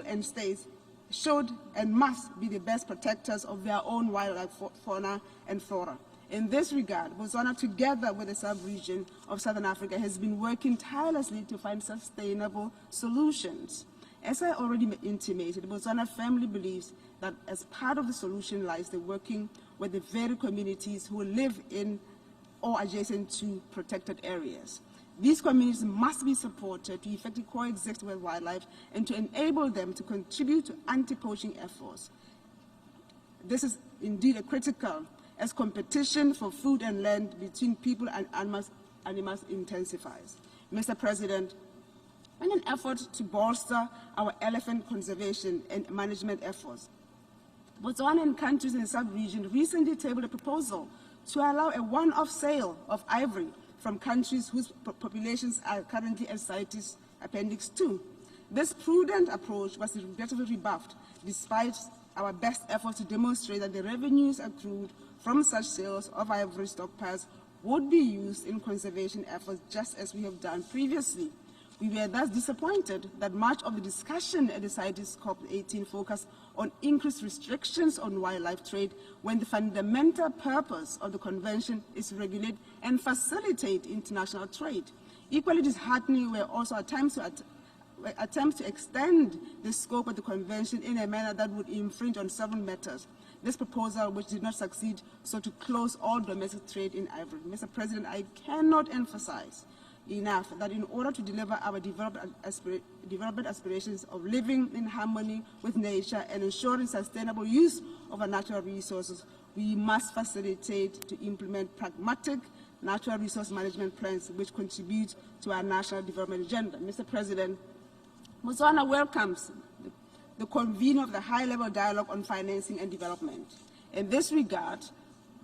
and states should and must be the best protectors of their own wildlife, fauna, and flora. In this regard, Botswana, together with the sub-region of Southern Africa, has been working tirelessly to find sustainable solutions. As I already intimated, Botswana firmly believes that as part of the solution lies the working with the very communities who live in or adjacent to protected areas. These communities must be supported to effectively coexist with wildlife and to enable them to contribute to anti-poaching efforts. This is indeed critical as competition for food and land between people and animals intensifies. Mr. President, in an effort to bolster our elephant conservation and management efforts, Botswana and countries in the sub-region recently tabled a proposal to allow a one-off sale of ivory from countries whose populations are currently at CITES Appendix 2. This prudent approach was regrettably rebuffed, despite our best efforts to demonstrate that the revenues accrued from such sales of ivory stockpiles would be used in conservation efforts, just as we have done previously. We were thus disappointed that much of the discussion at the CITES COP18 focused on increased restrictions on wildlife trade when the fundamental purpose of the convention is to regulate and facilitate international trade. Equally disheartening were also attempts to extend the scope of the convention in a manner that would infringe on several matters. This proposal, which did not succeed, sought to close all domestic trade in ivory. Mr. President, I cannot emphasize enough that in order to deliver our development aspirations of living in harmony with nature and ensuring sustainable use of our natural resources, we must facilitate to implement pragmatic natural resource management plans which contribute to our national development agenda. Mr. President, Botswana welcomes the convening of the high-level dialogue on financing and development. In this regard,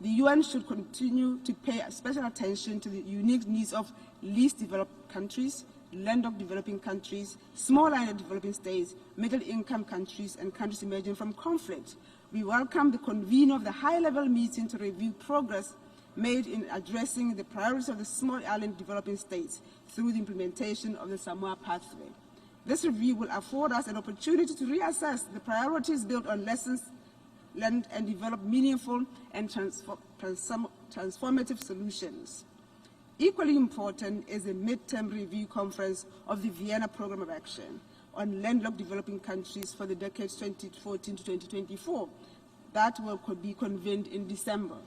the UN should continue to pay special attention to the unique needs of least developed countries, landlocked developing countries, small island developing states, middle-income countries, and countries emerging from conflict. We welcome the convening of the high-level meeting to review progress made in addressing the priorities of the small island developing states through the implementation of the Samoa pathway. This review will afford us an opportunity to reassess the priorities built on lessons learned and develop meaningful and transformative solutions. Equally important is the midterm review conference of the Vienna Programme of Action on landlocked developing countries for the decades 2014 to 2024. That will be convened in December.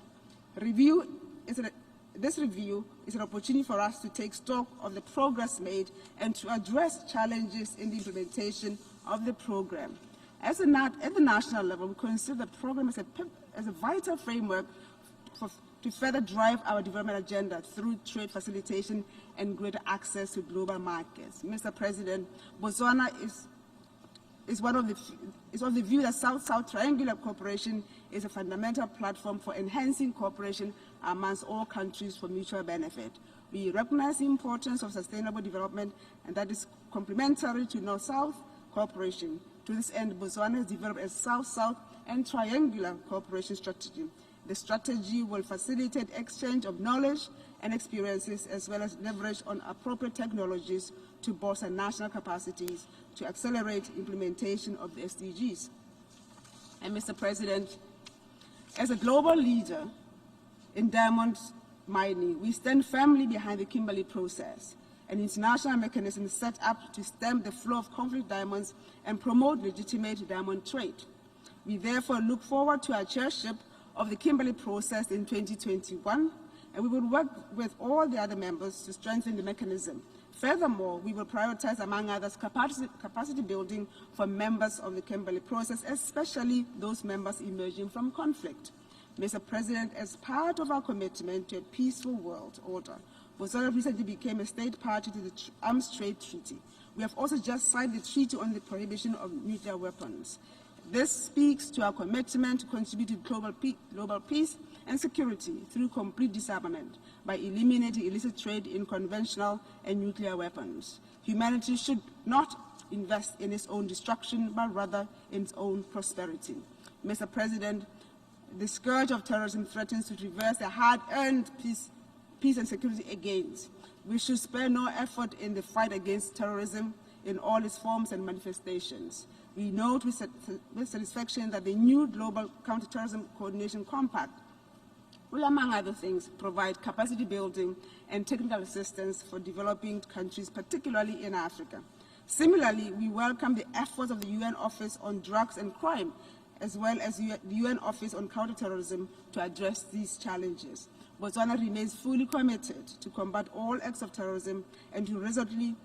This review is an opportunity for us to take stock of the progress made and to address challenges in the implementation of the program. At the national level, we consider the program as a vital framework to further drive our development agenda through trade facilitation and greater access to global markets. Mr. President, Botswana is of the view that South-South triangular cooperation is a fundamental platform for enhancing cooperation amongst all countries for mutual benefit. We recognize the importance of sustainable development, and that is complementary to North-South cooperation. To this end, Botswana has developed a South-South and triangular cooperation strategy. The strategy will facilitate exchange of knowledge and experiences, as well as leverage on appropriate technologies to bolster national capacities to accelerate implementation of the SDGs. And Mr. President, as a global leader in diamond mining, we stand firmly behind the Kimberley process, an international mechanism set up to stem the flow of conflict diamonds and promote legitimate diamond trade. We therefore look forward to our chairship of the Kimberley process in 2021, and we will work with all the other members to strengthen the mechanism. Furthermore, we will prioritize, among others, capacity building for members of the Kimberley process, especially those members emerging from conflict. Mr. President, as part of our commitment to a peaceful world order, Botswana recently became a state party to the Arms Trade Treaty. We have also just signed the Treaty on the Prohibition of Nuclear Weapons. This speaks to our commitment to contribute to global peace and security through complete disarmament by eliminating illicit trade in conventional and nuclear weapons. Humanity should not invest in its own destruction, but rather in its own prosperity. Mr. President, the scourge of terrorism threatens to reverse the hard-earned peace and security gains. We should spare no effort in the fight against terrorism in all its forms and manifestations. We note with satisfaction that the new Global Counterterrorism Coordination Compact will, among other things, provide capacity building and technical assistance for developing countries, particularly in Africa. Similarly, we welcome the efforts of the UN Office on Drugs and Crime, as well as the UN Office on Counterterrorism, to address these challenges. Botswana remains fully committed to combat all acts of terrorism and to resolutely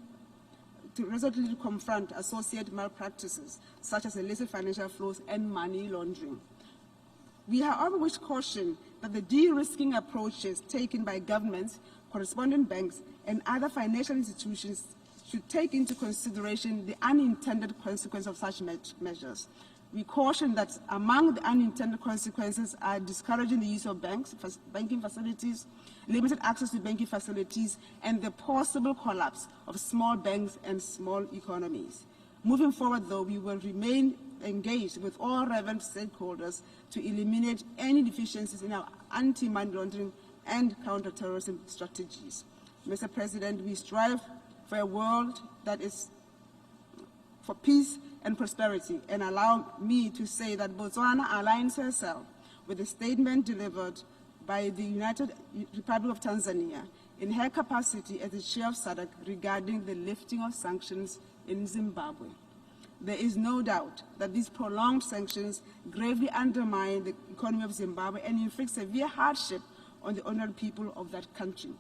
confront associated malpractices, such as illicit financial flows and money laundering. We, however, wish to caution that the de-risking approaches taken by governments, correspondent banks, and other financial institutions should take into consideration the unintended consequences of such measures. We caution that among the unintended consequences are discouraging the use of banking facilities, limited access to banking facilities, and the possible collapse of small banks and small economies. Moving forward, though, we will remain engaged with all relevant stakeholders to eliminate any deficiencies in our anti-money laundering and counter-terrorism strategies. Mr. President, we strive for a world that is for peace and prosperity, and allow me to say that Botswana aligns herself with the statement delivered by the United Republic of Tanzania in her capacity as the chair of SADC regarding the lifting of sanctions in Zimbabwe. There is no doubt that these prolonged sanctions gravely undermine the economy of Zimbabwe and inflict severe hardship on the honored people of that country.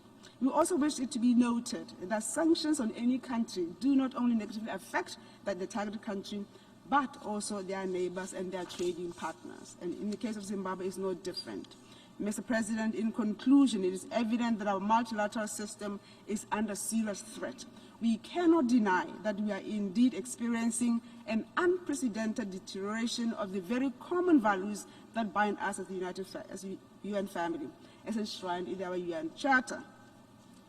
We also wish it to be noted that sanctions on any country do not only negatively affect the targeted country, but also their neighbors and their trading partners. And in the case of Zimbabwe, it's no different. Mr. President, in conclusion, it is evident that our multilateral system is under serious threat. We cannot deny that we are indeed experiencing an unprecedented deterioration of the very common values that bind us as the UN family, as enshrined in our UN Charter.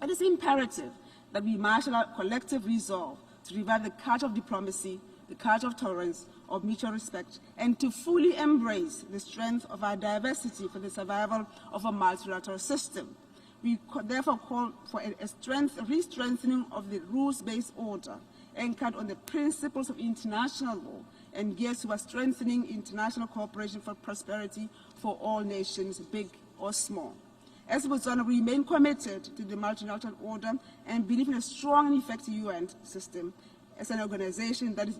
It is imperative that we marshal our collective resolve to revive the culture of diplomacy, the culture of tolerance, of mutual respect, and to fully embrace the strength of our diversity for the survival of a multilateral system. We therefore call for a re-strengthening of the rules-based order anchored on the principles of international law and geared towards strengthening international cooperation for prosperity for all nations, big or small. As Botswana, we remain committed to the multilateral order and believe in a strong and effective UN system as an organization that is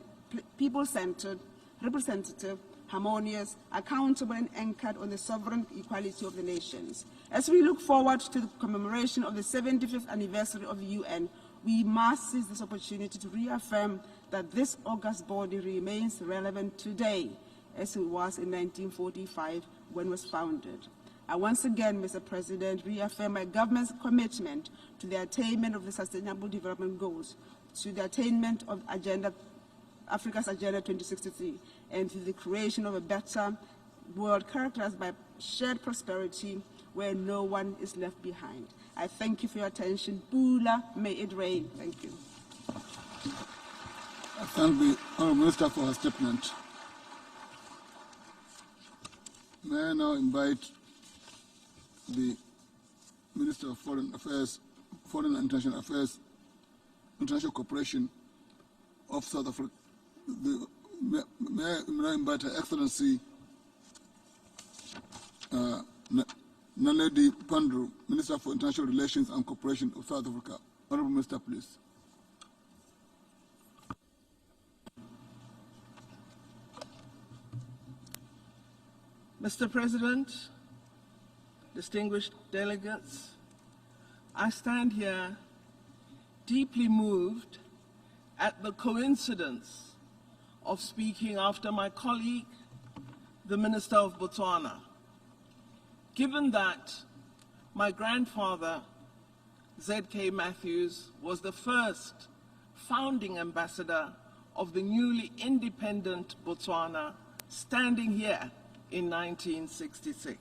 people-centered, representative, harmonious, accountable, and anchored on the sovereign equality of the nations. As we look forward to the commemoration of the 75th anniversary of the UN, we must seize this opportunity to reaffirm that this august body remains relevant today, as it was in 1945 when it was founded. I once again, Mr. President, reaffirm my government's commitment to the attainment of the Sustainable Development Goals, to the attainment of Africa's Agenda 2063, and to the creation of a better world characterized by shared prosperity where no one is left behind. I thank you for your attention. Bula, may it rain. Thank you. I thank the Honourable Minister for her statement. May I now invite the Minister of Foreign Affairs, Foreign and International Affairs, International Cooperation of South Africa. May I invite Her Excellency Naledi Pandor, Minister for International Relations and Cooperation of South Africa. Honourable Minister, please. Mr. President, distinguished delegates, I stand here deeply moved at the coincidence of speaking after my colleague, the Minister of Botswana. Given that my grandfather, Z.K. Matthews, was the first founding ambassador of the newly independent Botswana, standing here in 1966.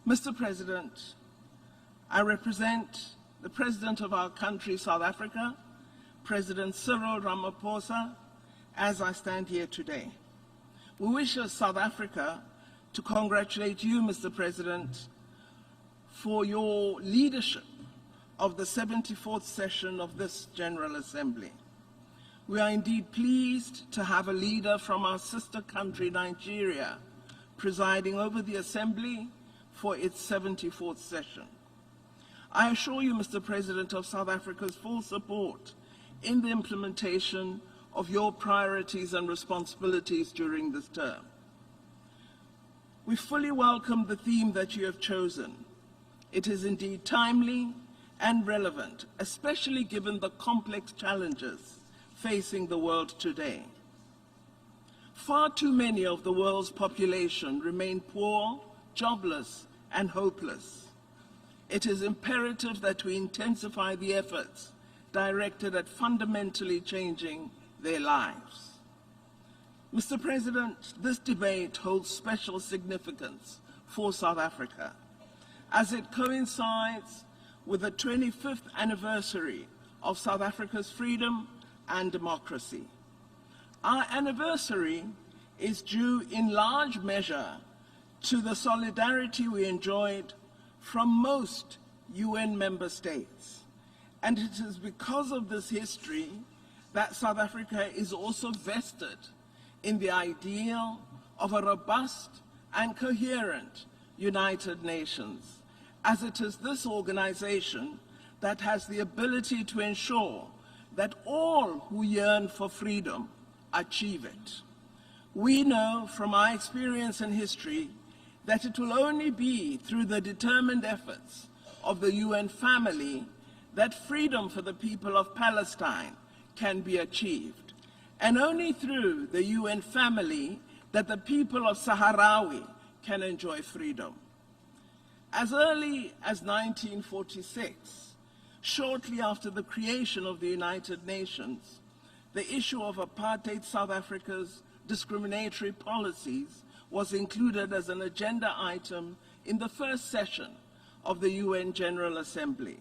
Mr. President, I represent the President of our country, South Africa, President Cyril Ramaphosa, as I stand here today. We wish South Africa to congratulate you, Mr. President, for your leadership of the 74th session of this General Assembly. We are indeed pleased to have a leader from our sister country, Nigeria, presiding over the Assembly for its 74th session. I assure you, Mr. President, of South Africa's full support in the implementation of your priorities and responsibilities during this term. We fully welcome the theme that you have chosen. It is indeed timely and relevant, especially given the complex challenges facing the world today. Far too many of the world's population remain poor, jobless, and hopeless. It is imperative that we intensify the efforts directed at fundamentally changing their lives. Mr. President, this debate holds special significance for South Africa, as it coincides with the 25th anniversary of South Africa's freedom and democracy. Our anniversary is due in large measure to the solidarity we enjoyed from most UN member states And it is because of this history that South Africa is also vested in the ideal of a robust and coherent United Nations, as it is this organization that has the ability to ensure that all who yearn for freedom achieve it. We know from our experience and history that it will only be through the determined efforts of the UN family that freedom for the people of Palestine can be achieved, and only through the UN family that the people of Sahrawi can enjoy freedom. As early as 1946, shortly after the creation of the United Nations, the issue of apartheid South Africa's discriminatory policies was included as an agenda item in the first session of the UN General Assembly.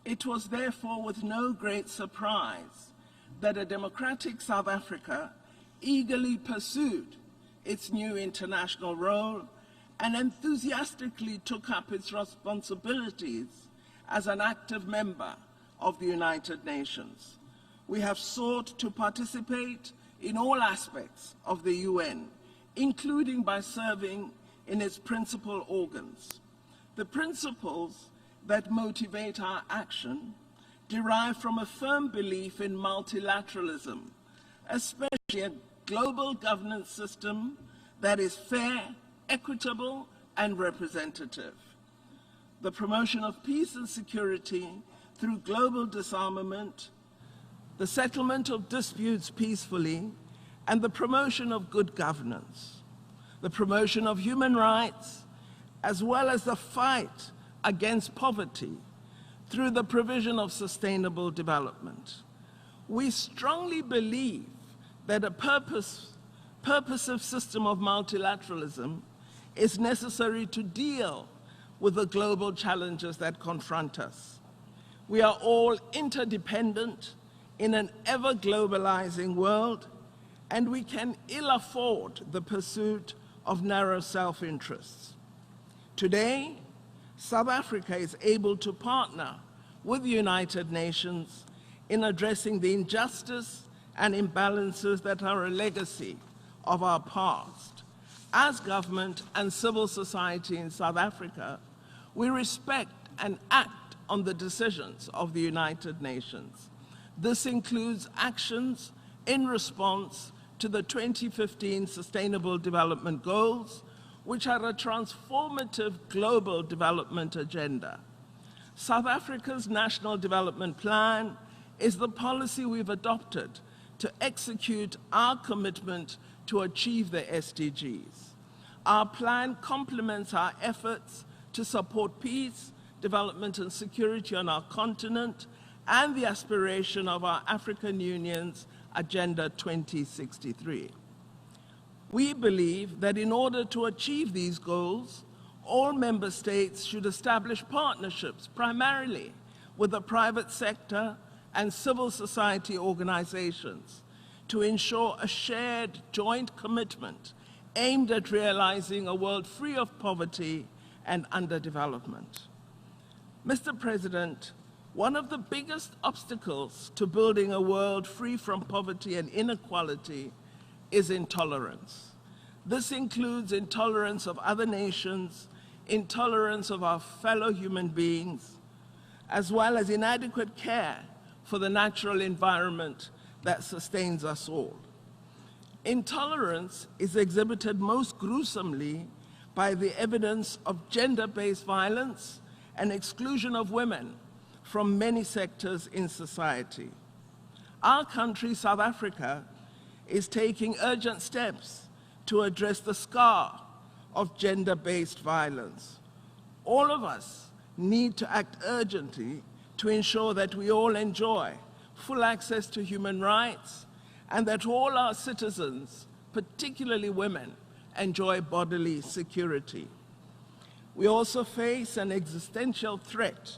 It was therefore with no great surprise that a democratic South Africa eagerly pursued its new international role and enthusiastically took up its responsibilities as an active member of the United Nations. We have sought to participate in all aspects of the UN, including by serving in its principal organs. The principles that motivate our action derive from a firm belief in multilateralism, especially a global governance system that is fair, equitable, and representative. The promotion of peace and security through global disarmament, the settlement of disputes peacefully, and the promotion of good governance, the promotion of human rights, as well as the fight against poverty through the provision of sustainable development. We strongly believe that a purposive system of multilateralism is necessary to deal with the global challenges that confront us. We are all interdependent in an ever-globalizing world, and we can ill afford the pursuit of narrow self-interests. Today, South Africa is able to partner with the United Nations in addressing the injustice and imbalances that are a legacy of our past. As government and civil society in South Africa, we respect and act on the decisions of the United Nations. This includes actions in response to the 2015 Sustainable Development Goals, which are a transformative global development agenda. South Africa's National Development Plan is the policy we've adopted to execute our commitment to achieve the SDGs. Our plan complements our efforts to support peace, development, and security on our continent and the aspiration of our African Union's Agenda 2063. We believe that in order to achieve these goals, all member states should establish partnerships, primarily with the private sector and civil society organizations, to ensure a shared joint commitment aimed at realizing a world free of poverty and underdevelopment. Mr. President, one of the biggest obstacles to building a world free from poverty and inequality is intolerance. This includes intolerance of other nations, intolerance of our fellow human beings, as well as inadequate care for the natural environment that sustains us all. Intolerance is exhibited most gruesomely by the evidence of gender-based violence and exclusion of women from many sectors in society. Our country, South Africa, is taking urgent steps to address the scar of gender-based violence. All of us need to act urgently to ensure that we all enjoy full access to human rights and that all our citizens, particularly women, enjoy bodily security. We also face an existential threat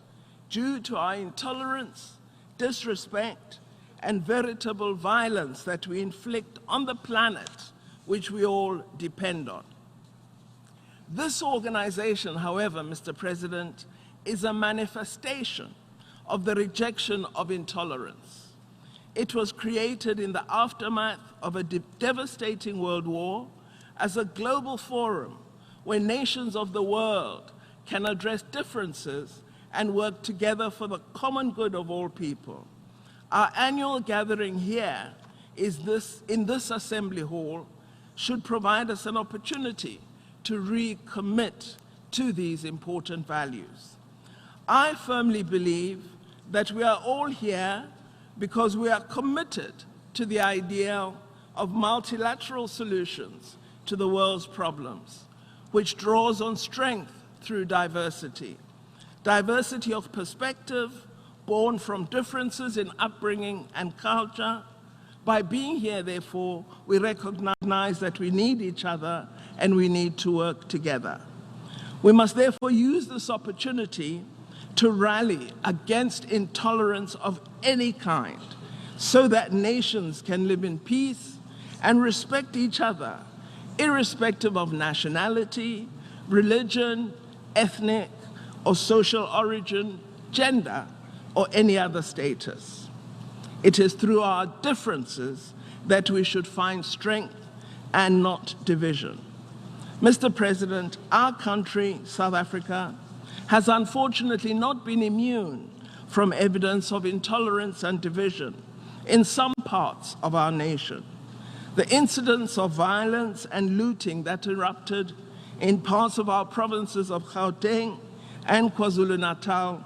due to our intolerance, disrespect, and veritable violence that we inflict on the planet, which we all depend on. This organization, however, Mr. President, is a manifestation of the rejection of intolerance. It was created in the aftermath of a devastating world war as a global forum where nations of the world can address differences and work together for the common good of all people. Our annual gathering here in this assembly hall should provide us an opportunity to recommit to these important values. I firmly believe that we are all here because we are committed to the idea of multilateral solutions to the world's problems, which draws on strength through diversity. Diversity of perspective, born from differences in upbringing and culture. By being here, therefore, we recognize that we need each other and we need to work together. We must therefore use this opportunity to rally against intolerance of any kind so that nations can live in peace and respect each other, irrespective of nationality, religion, ethnic or social origin, gender, or any other status. It is through our differences that we should find strength and not division. Mr. President, our country, South Africa, has unfortunately not been immune from evidence of intolerance and division in some parts of our nation. The incidents of violence and looting that erupted in parts of our provinces of Gauteng and KwaZulu-Natal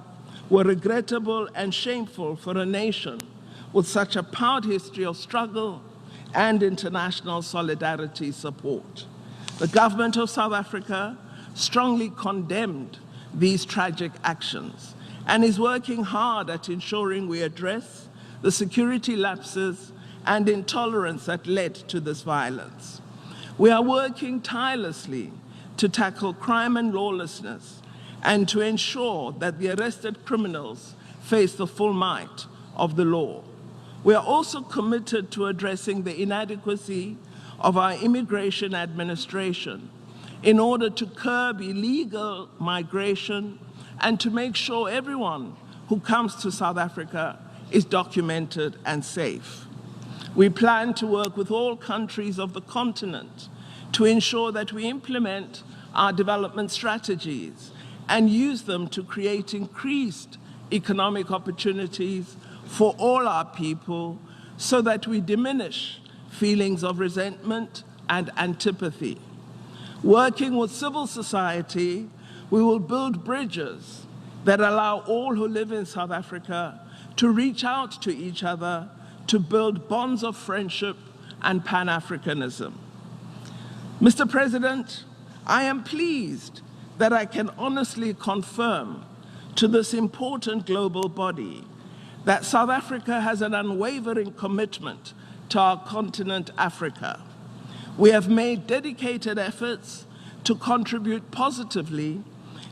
were regrettable and shameful for a nation with such a proud history of struggle and international solidarity support. The government of South Africa strongly condemned these tragic actions and is working hard at ensuring we address the security lapses and intolerance that led to this violence. We are working tirelessly to tackle crime and lawlessness and to ensure that the arrested criminals face the full might of the law. We are also committed to addressing the inadequacy of our immigration administration in order to curb illegal migration and to make sure everyone who comes to South Africa is documented and safe. We plan to work with all countries of the continent to ensure that we implement our development strategies and use them to create increased economic opportunities for all our people so that we diminish feelings of resentment and antipathy. Working with civil society, we will build bridges that allow all who live in South Africa to reach out to each other to build bonds of friendship and Pan-Africanism. Mr. President, I am pleased that I can honestly confirm to this important global body that South Africa has an unwavering commitment to our continent, Africa. We have made dedicated efforts to contribute positively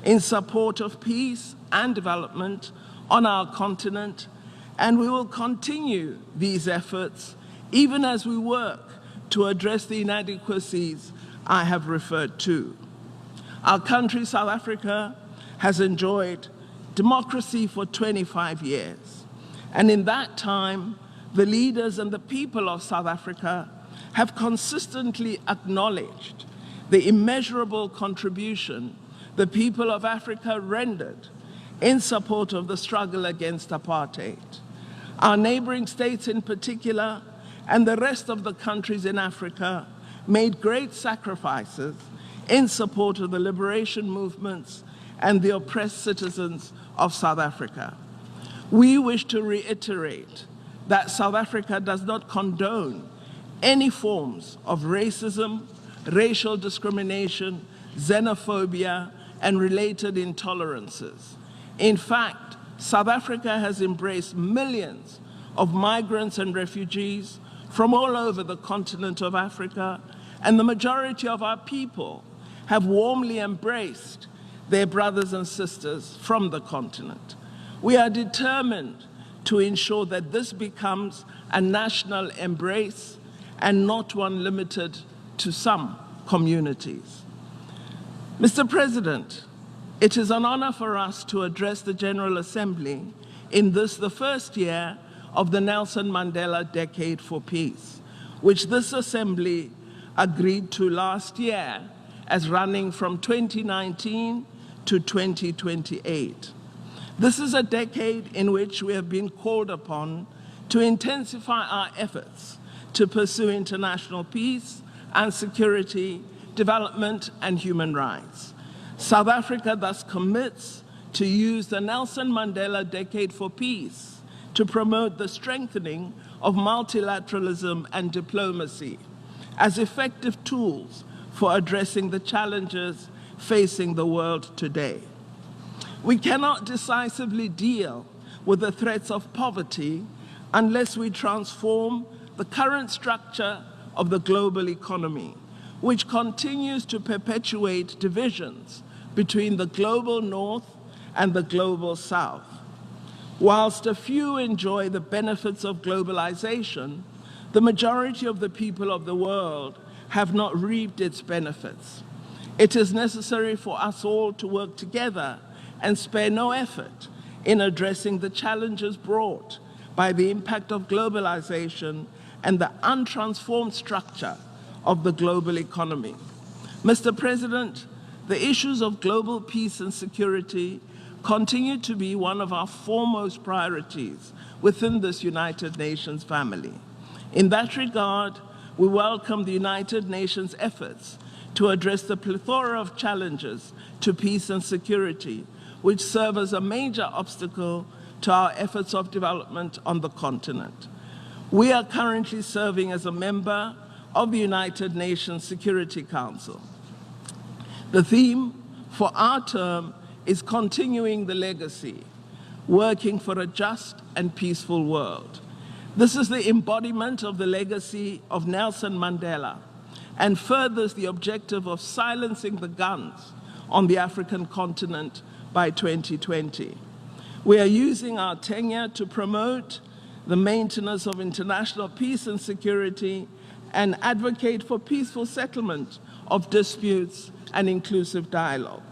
in support of peace and development on our continent, and we will continue these efforts even as we work to address the inadequacies I have referred to. Our country, South Africa, has enjoyed democracy for 25 years. And in that time, the leaders and the people of South Africa have consistently acknowledged the immeasurable contribution the people of Africa rendered in support of the struggle against apartheid. Our neighboring states in particular, and the rest of the countries in Africa, made great sacrifices in support of the liberation movements and the oppressed citizens of South Africa. We wish to reiterate that South Africa does not condone any forms of racism, racial discrimination, xenophobia, and related intolerances. In fact, South Africa has embraced millions of migrants and refugees from all over the continent of Africa, and the majority of our people have warmly embraced their brothers and sisters from the continent. We are determined to ensure that this becomes a national embrace and not one limited to some communities. Mr. President, it is an honor for us to address the General Assembly in this, the first year of the Nelson Mandela Decade for Peace, which this Assembly agreed to last year as running from 2019 to 2028. This is a decade in which we have been called upon to intensify our efforts to pursue international peace and security, development, and human rights. South Africa thus commits to use the Nelson Mandela Decade for Peace to promote the strengthening of multilateralism and diplomacy as effective tools for addressing the challenges facing the world today. We cannot decisively deal with the threats of poverty unless we transform the current structure of the global economy, which continues to perpetuate divisions between the global North and the global South. Whilst a few enjoy the benefits of globalization, the majority of the people of the world have not reaped its benefits. It is necessary for us all to work together and spare no effort in addressing the challenges brought by the impact of globalization and the untransformed structure of the global economy. Mr. President, the issues of global peace and security continue to be one of our foremost priorities within this United Nations family. In that regard, we welcome the United Nations efforts to address the plethora of challenges to peace and security, which serve as a major obstacle to our efforts of development on the continent. We are currently serving as a member of the United Nations Security Council. The theme for our term is continuing the legacy, working for a just and peaceful world. This is the embodiment of the legacy of Nelson Mandela and furthers the objective of silencing the guns on the African continent by 2020. We are using our tenure to promote the maintenance of international peace and security and advocate for peaceful settlement of disputes and inclusive dialogue.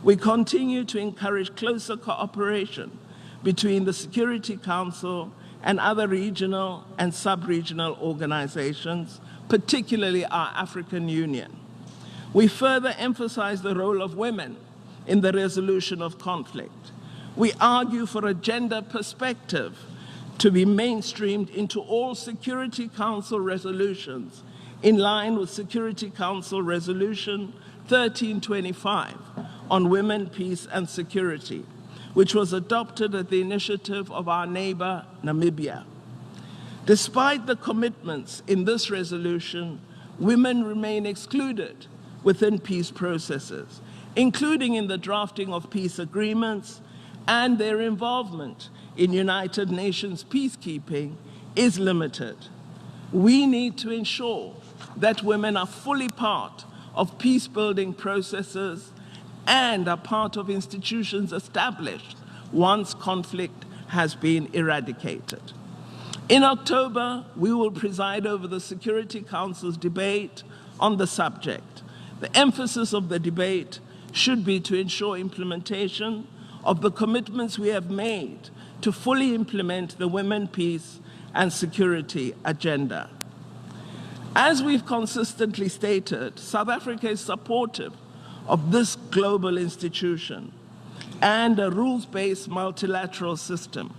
We continue to encourage closer cooperation between the Security Council and other regional and sub-regional organizations, particularly our African Union. We further emphasize the role of women in the resolution of conflict. We argue for a gender perspective to be mainstreamed into all Security Council resolutions in line with Security Council Resolution 1325 on women, peace, and security, which was adopted at the initiative of our neighbor, Namibia. Despite the commitments in this resolution, women remain excluded within peace processes, including in the drafting of peace agreements, and their involvement in United Nations peacekeeping is limited. We need to ensure that women are fully part of peace-building processes and are part of institutions established once conflict has been eradicated. In October, we will preside over the Security Council's debate on the subject. The emphasis of the debate should be to ensure implementation of the commitments we have made to fully implement the Women, Peace, and Security agenda. As we've consistently stated, South Africa is supportive of this global institution and a rules-based multilateral system.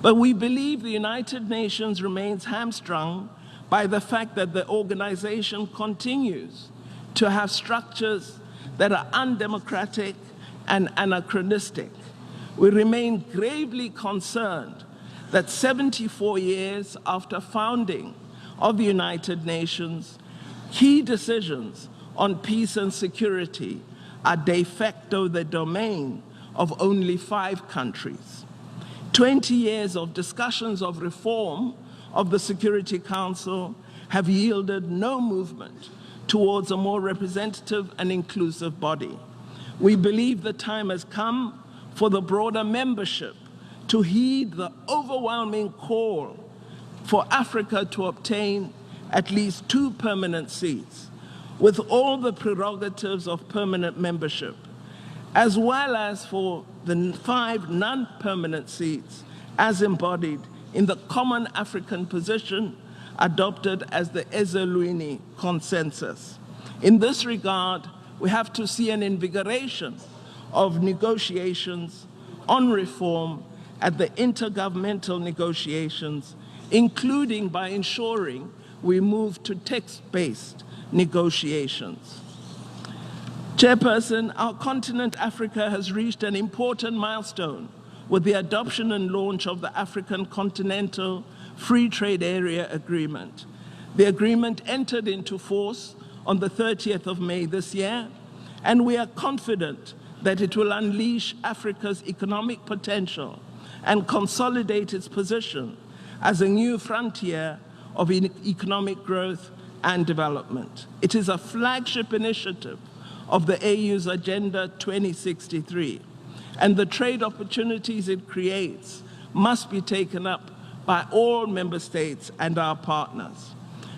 But we believe the United Nations remains hamstrung by the fact that the organization continues to have structures that are undemocratic and anachronistic. We remain gravely concerned that 74 years after founding of the United Nations, key decisions on peace and security are de facto the domain of only 5 countries. 20 years of discussions of reform of the Security Council have yielded no movement towards a more representative and inclusive body. We believe the time has come for the broader membership to heed the overwhelming call for Africa to obtain at least 2 permanent seats, with all the prerogatives of permanent membership, as well as for the 5 non-permanent seats as embodied in the common African position adopted as the Ezeluini Consensus. In this regard, we have to see an invigoration of negotiations on reform at the intergovernmental negotiations, including by ensuring we move to text-based negotiations. Chairperson, our continent, Africa, has reached an important milestone with the adoption and launch of the African Continental Free Trade Area Agreement. The agreement entered into force on the 30th of May this year, and we are confident that it will unleash Africa's economic potential and consolidate its position as a new frontier of economic growth and development. It is a flagship initiative of the AU's Agenda 2063, and the trade opportunities it creates must be taken up by all member states and our partners.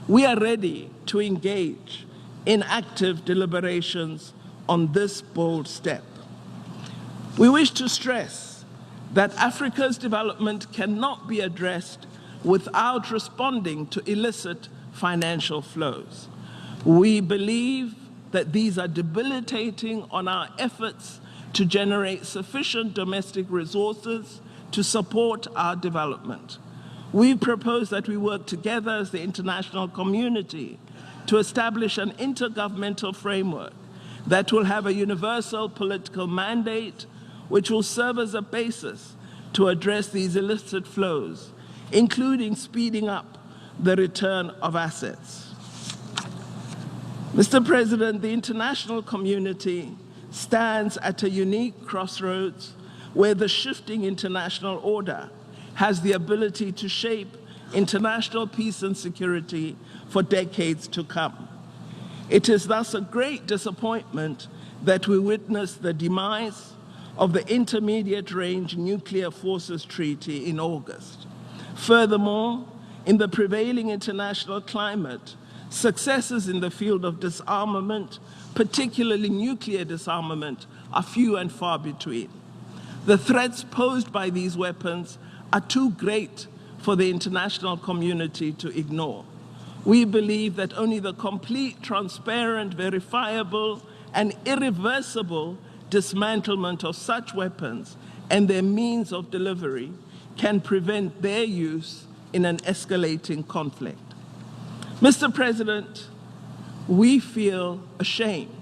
We are ready to engage in active deliberations on this bold step. We wish to stress that Africa's development cannot be addressed without responding to illicit financial flows. We believe that these are debilitating on our efforts to generate sufficient domestic resources to support our development. We propose that we work together as the international community to establish an intergovernmental framework that will have a universal political mandate which will serve as a basis to address these illicit flows, including speeding up the return of assets. Mr. President, the international community stands at a unique crossroads where the shifting international order has the ability to shape international peace and security for decades to come. It is thus a great disappointment that we witness the demise of the Intermediate Range Nuclear Forces Treaty in August. Furthermore, in the prevailing international climate, successes in the field of disarmament, particularly nuclear disarmament, are few and far between. The threats posed by these weapons are too great for the international community to ignore. We believe that only the complete, transparent, verifiable, and irreversible dismantlement of such weapons and their means of delivery can prevent their use in an escalating conflict. Mr. President, we feel ashamed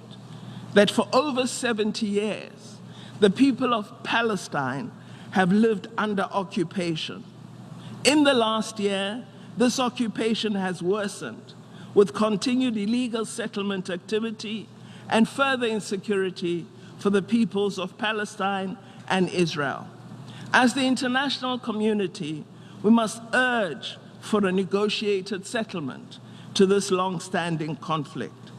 that for over 70 years, the people of Palestine have lived under occupation. In the last year, this occupation has worsened with continued illegal settlement activity and further insecurity for the peoples of Palestine and Israel. As the international community, we must urge for a negotiated settlement to this long-standing conflict.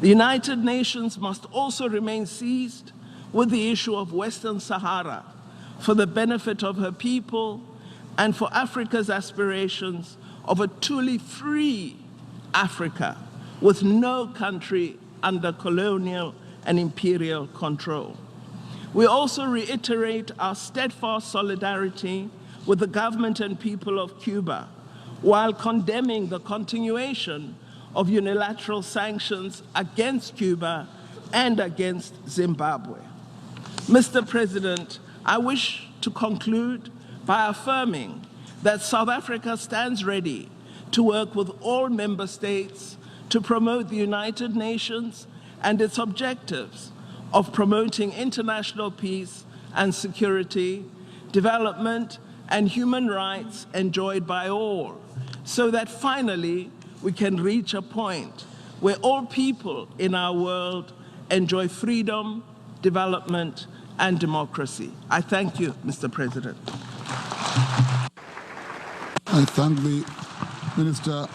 The United Nations must also remain seized with the issue of Western Sahara for the benefit of her people and for Africa's aspirations of a truly free Africa with no country under colonial and imperial control. We also reiterate our steadfast solidarity with the government and people of Cuba, while condemning the continuation of unilateral sanctions against Cuba and against Zimbabwe. Mr. President, I wish to conclude by affirming that South Africa stands ready to work with all member states to promote the United Nations and its objectives of promoting international peace and security, development, and human rights enjoyed by all, so that finally we can reach a point where all people in our world enjoy freedom, development, and democracy. I thank you, Mr. President. I thank the Minister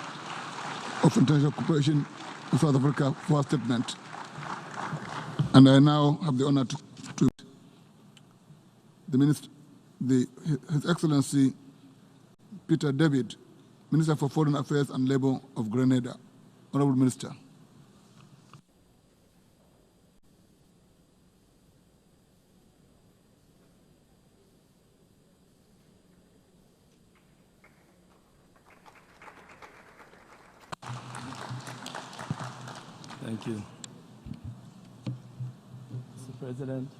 of International Cooperation of South Africa for her statement. And I now have the honor to His Excellency Peter David, Minister for Foreign Affairs and Labour of Grenada. Honorable Minister. Thank you. Mr. President,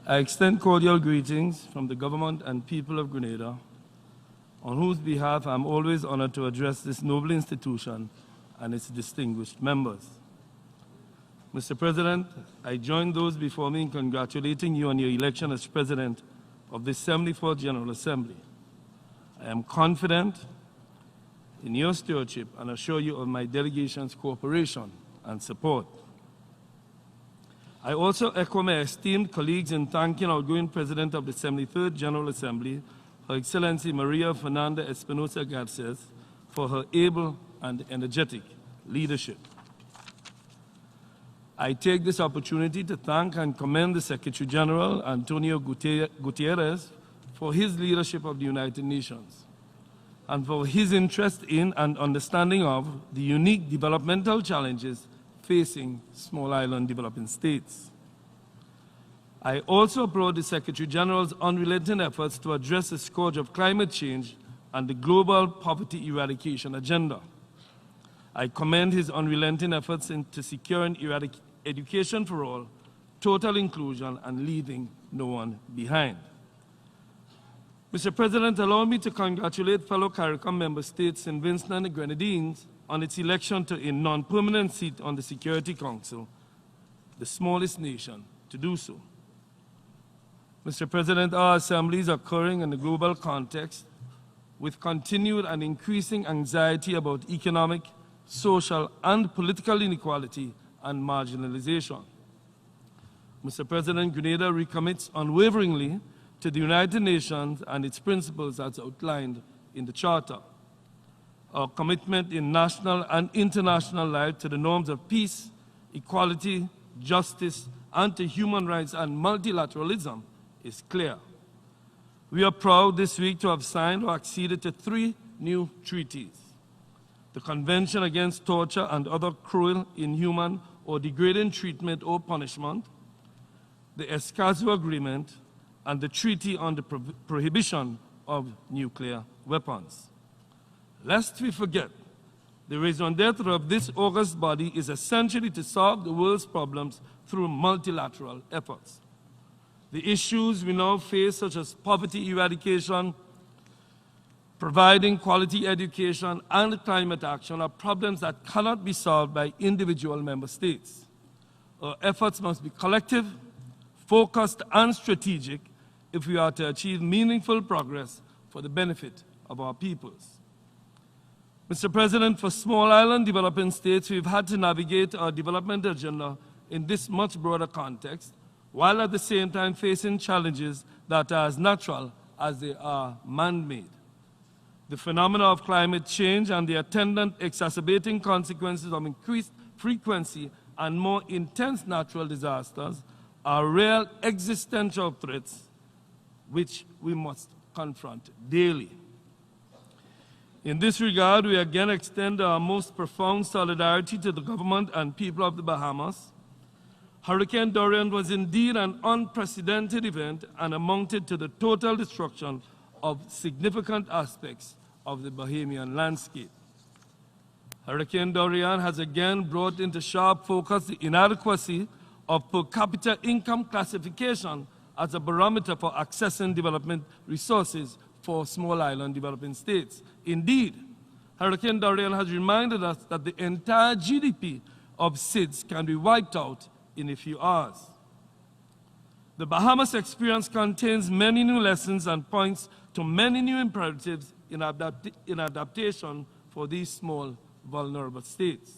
I extend cordial greetings from the government and people of Grenada, on whose behalf I'm always honored to address this noble institution and its distinguished members. Mr. President, I join those before me in congratulating you on your election as President of the 74th General Assembly. I am confident in your stewardship and assure you of my delegation's cooperation and support. I also echo my esteemed colleagues in thanking outgoing President of the 73rd General Assembly, Her Excellency Maria Fernanda Espinosa Garces, for her able and energetic leadership. I take this opportunity to thank and commend the Secretary General, Antonio Gutierrez, for his leadership of the United Nations and for his interest in and understanding of the unique developmental challenges facing small island developing states. I also applaud the Secretary General's unrelenting efforts to address the scourge of climate change and the global poverty eradication agenda. I commend his unrelenting efforts into securing education for all, total inclusion, and leaving no one behind. Mr. President, allow me to congratulate fellow CARICOM member states St. Vincent and the Grenadines on its election to a non-permanent seat on the Security Council, the smallest nation to do so. Mr. President, our assemblies are occurring in the global context with continued and increasing anxiety about economic, social, and political inequality and marginalization. Mr. President, Grenada recommits unwaveringly to the United Nations and its principles as outlined in the Charter. Our commitment in national and international life to the norms of peace, equality, justice, and to human rights and multilateralism is clear. We are proud this week to have signed or acceded to 3 new treaties: the Convention Against Torture and Other Cruel, Inhuman, or Degrading Treatment or Punishment, the Escazú Agreement, and the Treaty on the Prohibition of Nuclear Weapons. Lest we forget, the raison d'etre of this august body is essentially to solve the world's problems through multilateral efforts. The issues we now face, such as poverty eradication, providing quality education, and climate action, are problems that cannot be solved by individual member states. Our efforts must be collective, focused, and strategic if we are to achieve meaningful progress for the benefit of our peoples. Mr. President, for small island developing states, we've had to navigate our development agenda in this much broader context, while at the same time facing challenges that are as natural as they are man-made. The phenomena of climate change and the attendant exacerbating consequences of increased frequency and more intense natural disasters are real existential threats which we must confront daily. In this regard, we again extend our most profound solidarity to the government and people of the Bahamas. Hurricane Dorian was indeed an unprecedented event and amounted to the total destruction of significant aspects of the Bahamian landscape. Hurricane Dorian has again brought into sharp focus the inadequacy of per capita income classification as a barometer for accessing development resources for small island developing states. Indeed, Hurricane Dorian has reminded us that the entire GDP of SIDS can be wiped out in a few hours. The Bahamas experience contains many new lessons and points to many new imperatives in adaptation for these small, vulnerable states.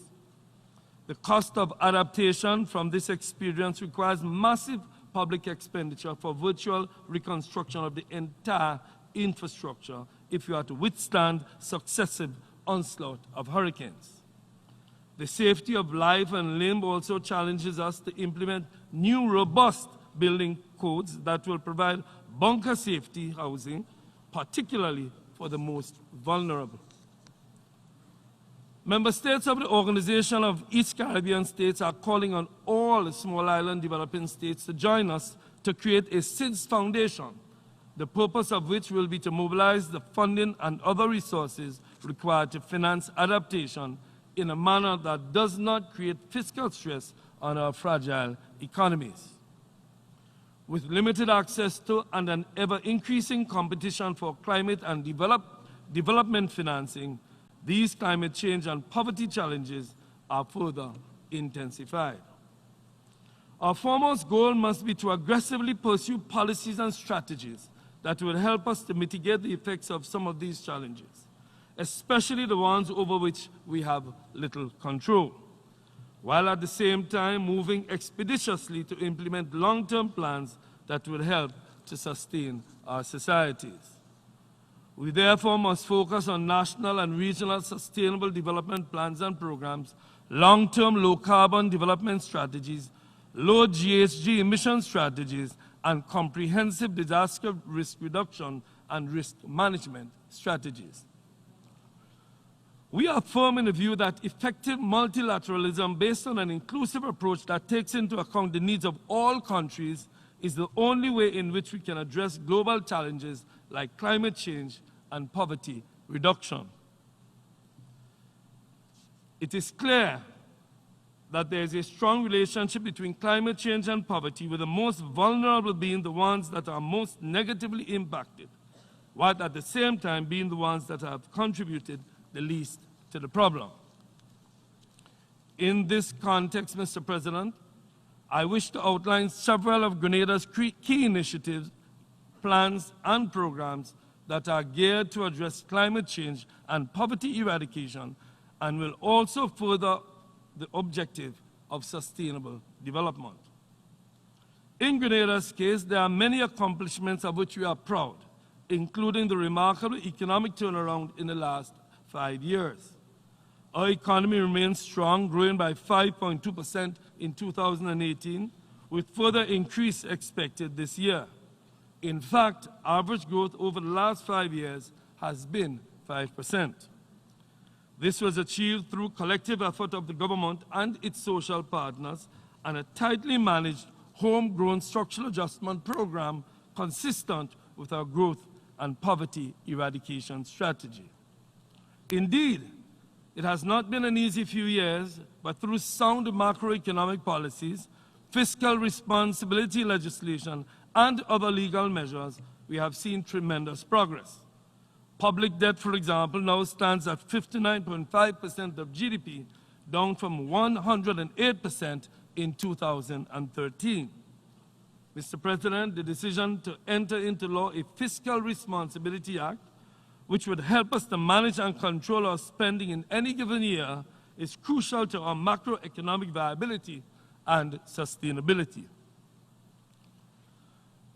The cost of adaptation from this experience requires massive public expenditure for virtual reconstruction of the entire infrastructure if you are to withstand successive onslaught of hurricanes. The safety of life and limb also challenges us to implement new robust building codes that will provide bunker safety housing, particularly for the most vulnerable. Member states of the Organization of East Caribbean States are calling on all small island developing states to join us to create a SIDS Foundation, the purpose of which will be to mobilize the funding and other resources required to finance adaptation in a manner that does not create fiscal stress on our fragile economies. With limited access to and an ever-increasing competition for climate and development financing, these climate change and poverty challenges are further intensified. Our foremost goal must be to aggressively pursue policies and strategies that will help us to mitigate the effects of some of these challenges, especially the ones over which we have little control, while at the same time moving expeditiously to implement long-term plans that will help to sustain our societies. We therefore must focus on national and regional sustainable development plans and programs, long-term low-carbon development strategies, low GHG emission strategies, and comprehensive disaster risk reduction and risk management strategies. We are firm in the view that effective multilateralism based on an inclusive approach that takes into account the needs of all countries is the only way in which we can address global challenges like climate change and poverty reduction. It is clear that there is a strong relationship between climate change and poverty, with the most vulnerable being the ones that are most negatively impacted, while at the same time being the ones that have contributed the least to the problem. In this context, Mr. President, I wish to outline several of Grenada's key initiatives, plans, and programs that are geared to address climate change and poverty eradication, and will also further the objective of sustainable development. In Grenada's case, there are many accomplishments of which we are proud, including the remarkable economic turnaround in the last 5 years. Our economy remains strong, growing by 5.2% in 2018, with further increase expected this year. In fact, average growth over the last 5 years has been 5%. This was achieved through collective effort of the government and its social partners and a tightly managed homegrown structural adjustment program consistent with our growth and poverty eradication strategy. Indeed, it has not been an easy few years, but through sound macroeconomic policies, fiscal responsibility legislation, and other legal measures, we have seen tremendous progress. Public debt, for example, now stands at 59.5% of GDP, down from 108% in 2013. Mr. President, the decision to enter into law a Fiscal Responsibility Act, which would help us to manage and control our spending in any given year, is crucial to our macroeconomic viability and sustainability.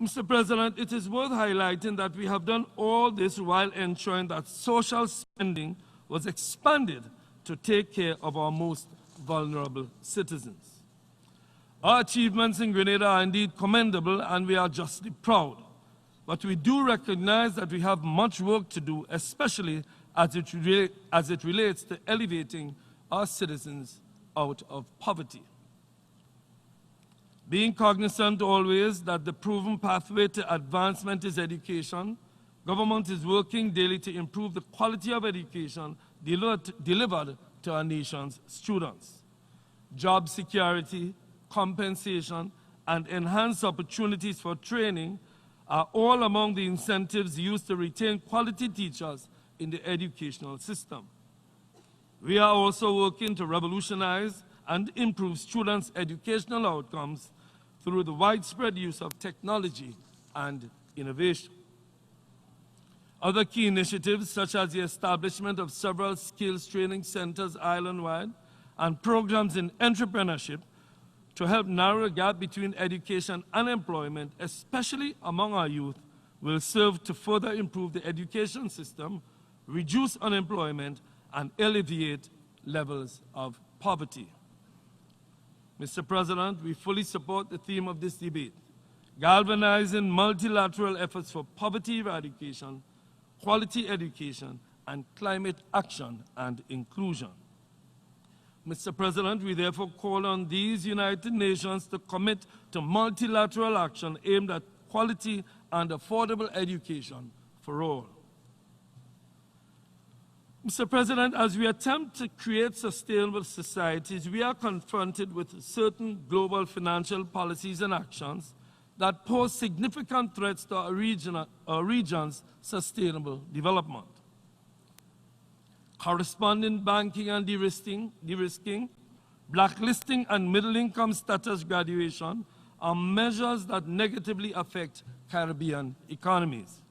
Mr. President, it is worth highlighting that we have done all this while ensuring that social spending was expanded to take care of our most vulnerable citizens. Our achievements in Grenada are indeed commendable, and we are justly proud. But we do recognize that we have much work to do, especially as it relates to elevating our citizens out of poverty. Being cognizant always that the proven pathway to advancement is education, government is working daily to improve the quality of education delivered to our nation's students. Job security, compensation, and enhanced opportunities for training are all among the incentives used to retain quality teachers in the educational system. We are also working to revolutionize and improve students' educational outcomes through the widespread use of technology and innovation. Other key initiatives, such as the establishment of several skills training centers island-wide and programs in entrepreneurship to help narrow the gap between education and employment, especially among our youth, will serve to further improve the education system, reduce unemployment, and alleviate levels of poverty. Mr. President, we fully support the theme of this debate, galvanizing multilateral efforts for poverty eradication, quality education, and climate action and inclusion. Mr. President, we therefore call on these United Nations to commit to multilateral action aimed at quality and affordable education for all. Mr. President, as we attempt to create sustainable societies, we are confronted with certain global financial policies and actions that pose significant threats to our region's sustainable development. Corresponding banking and de-risking, blacklisting and middle-income status graduation are measures that negatively affect Caribbean economies.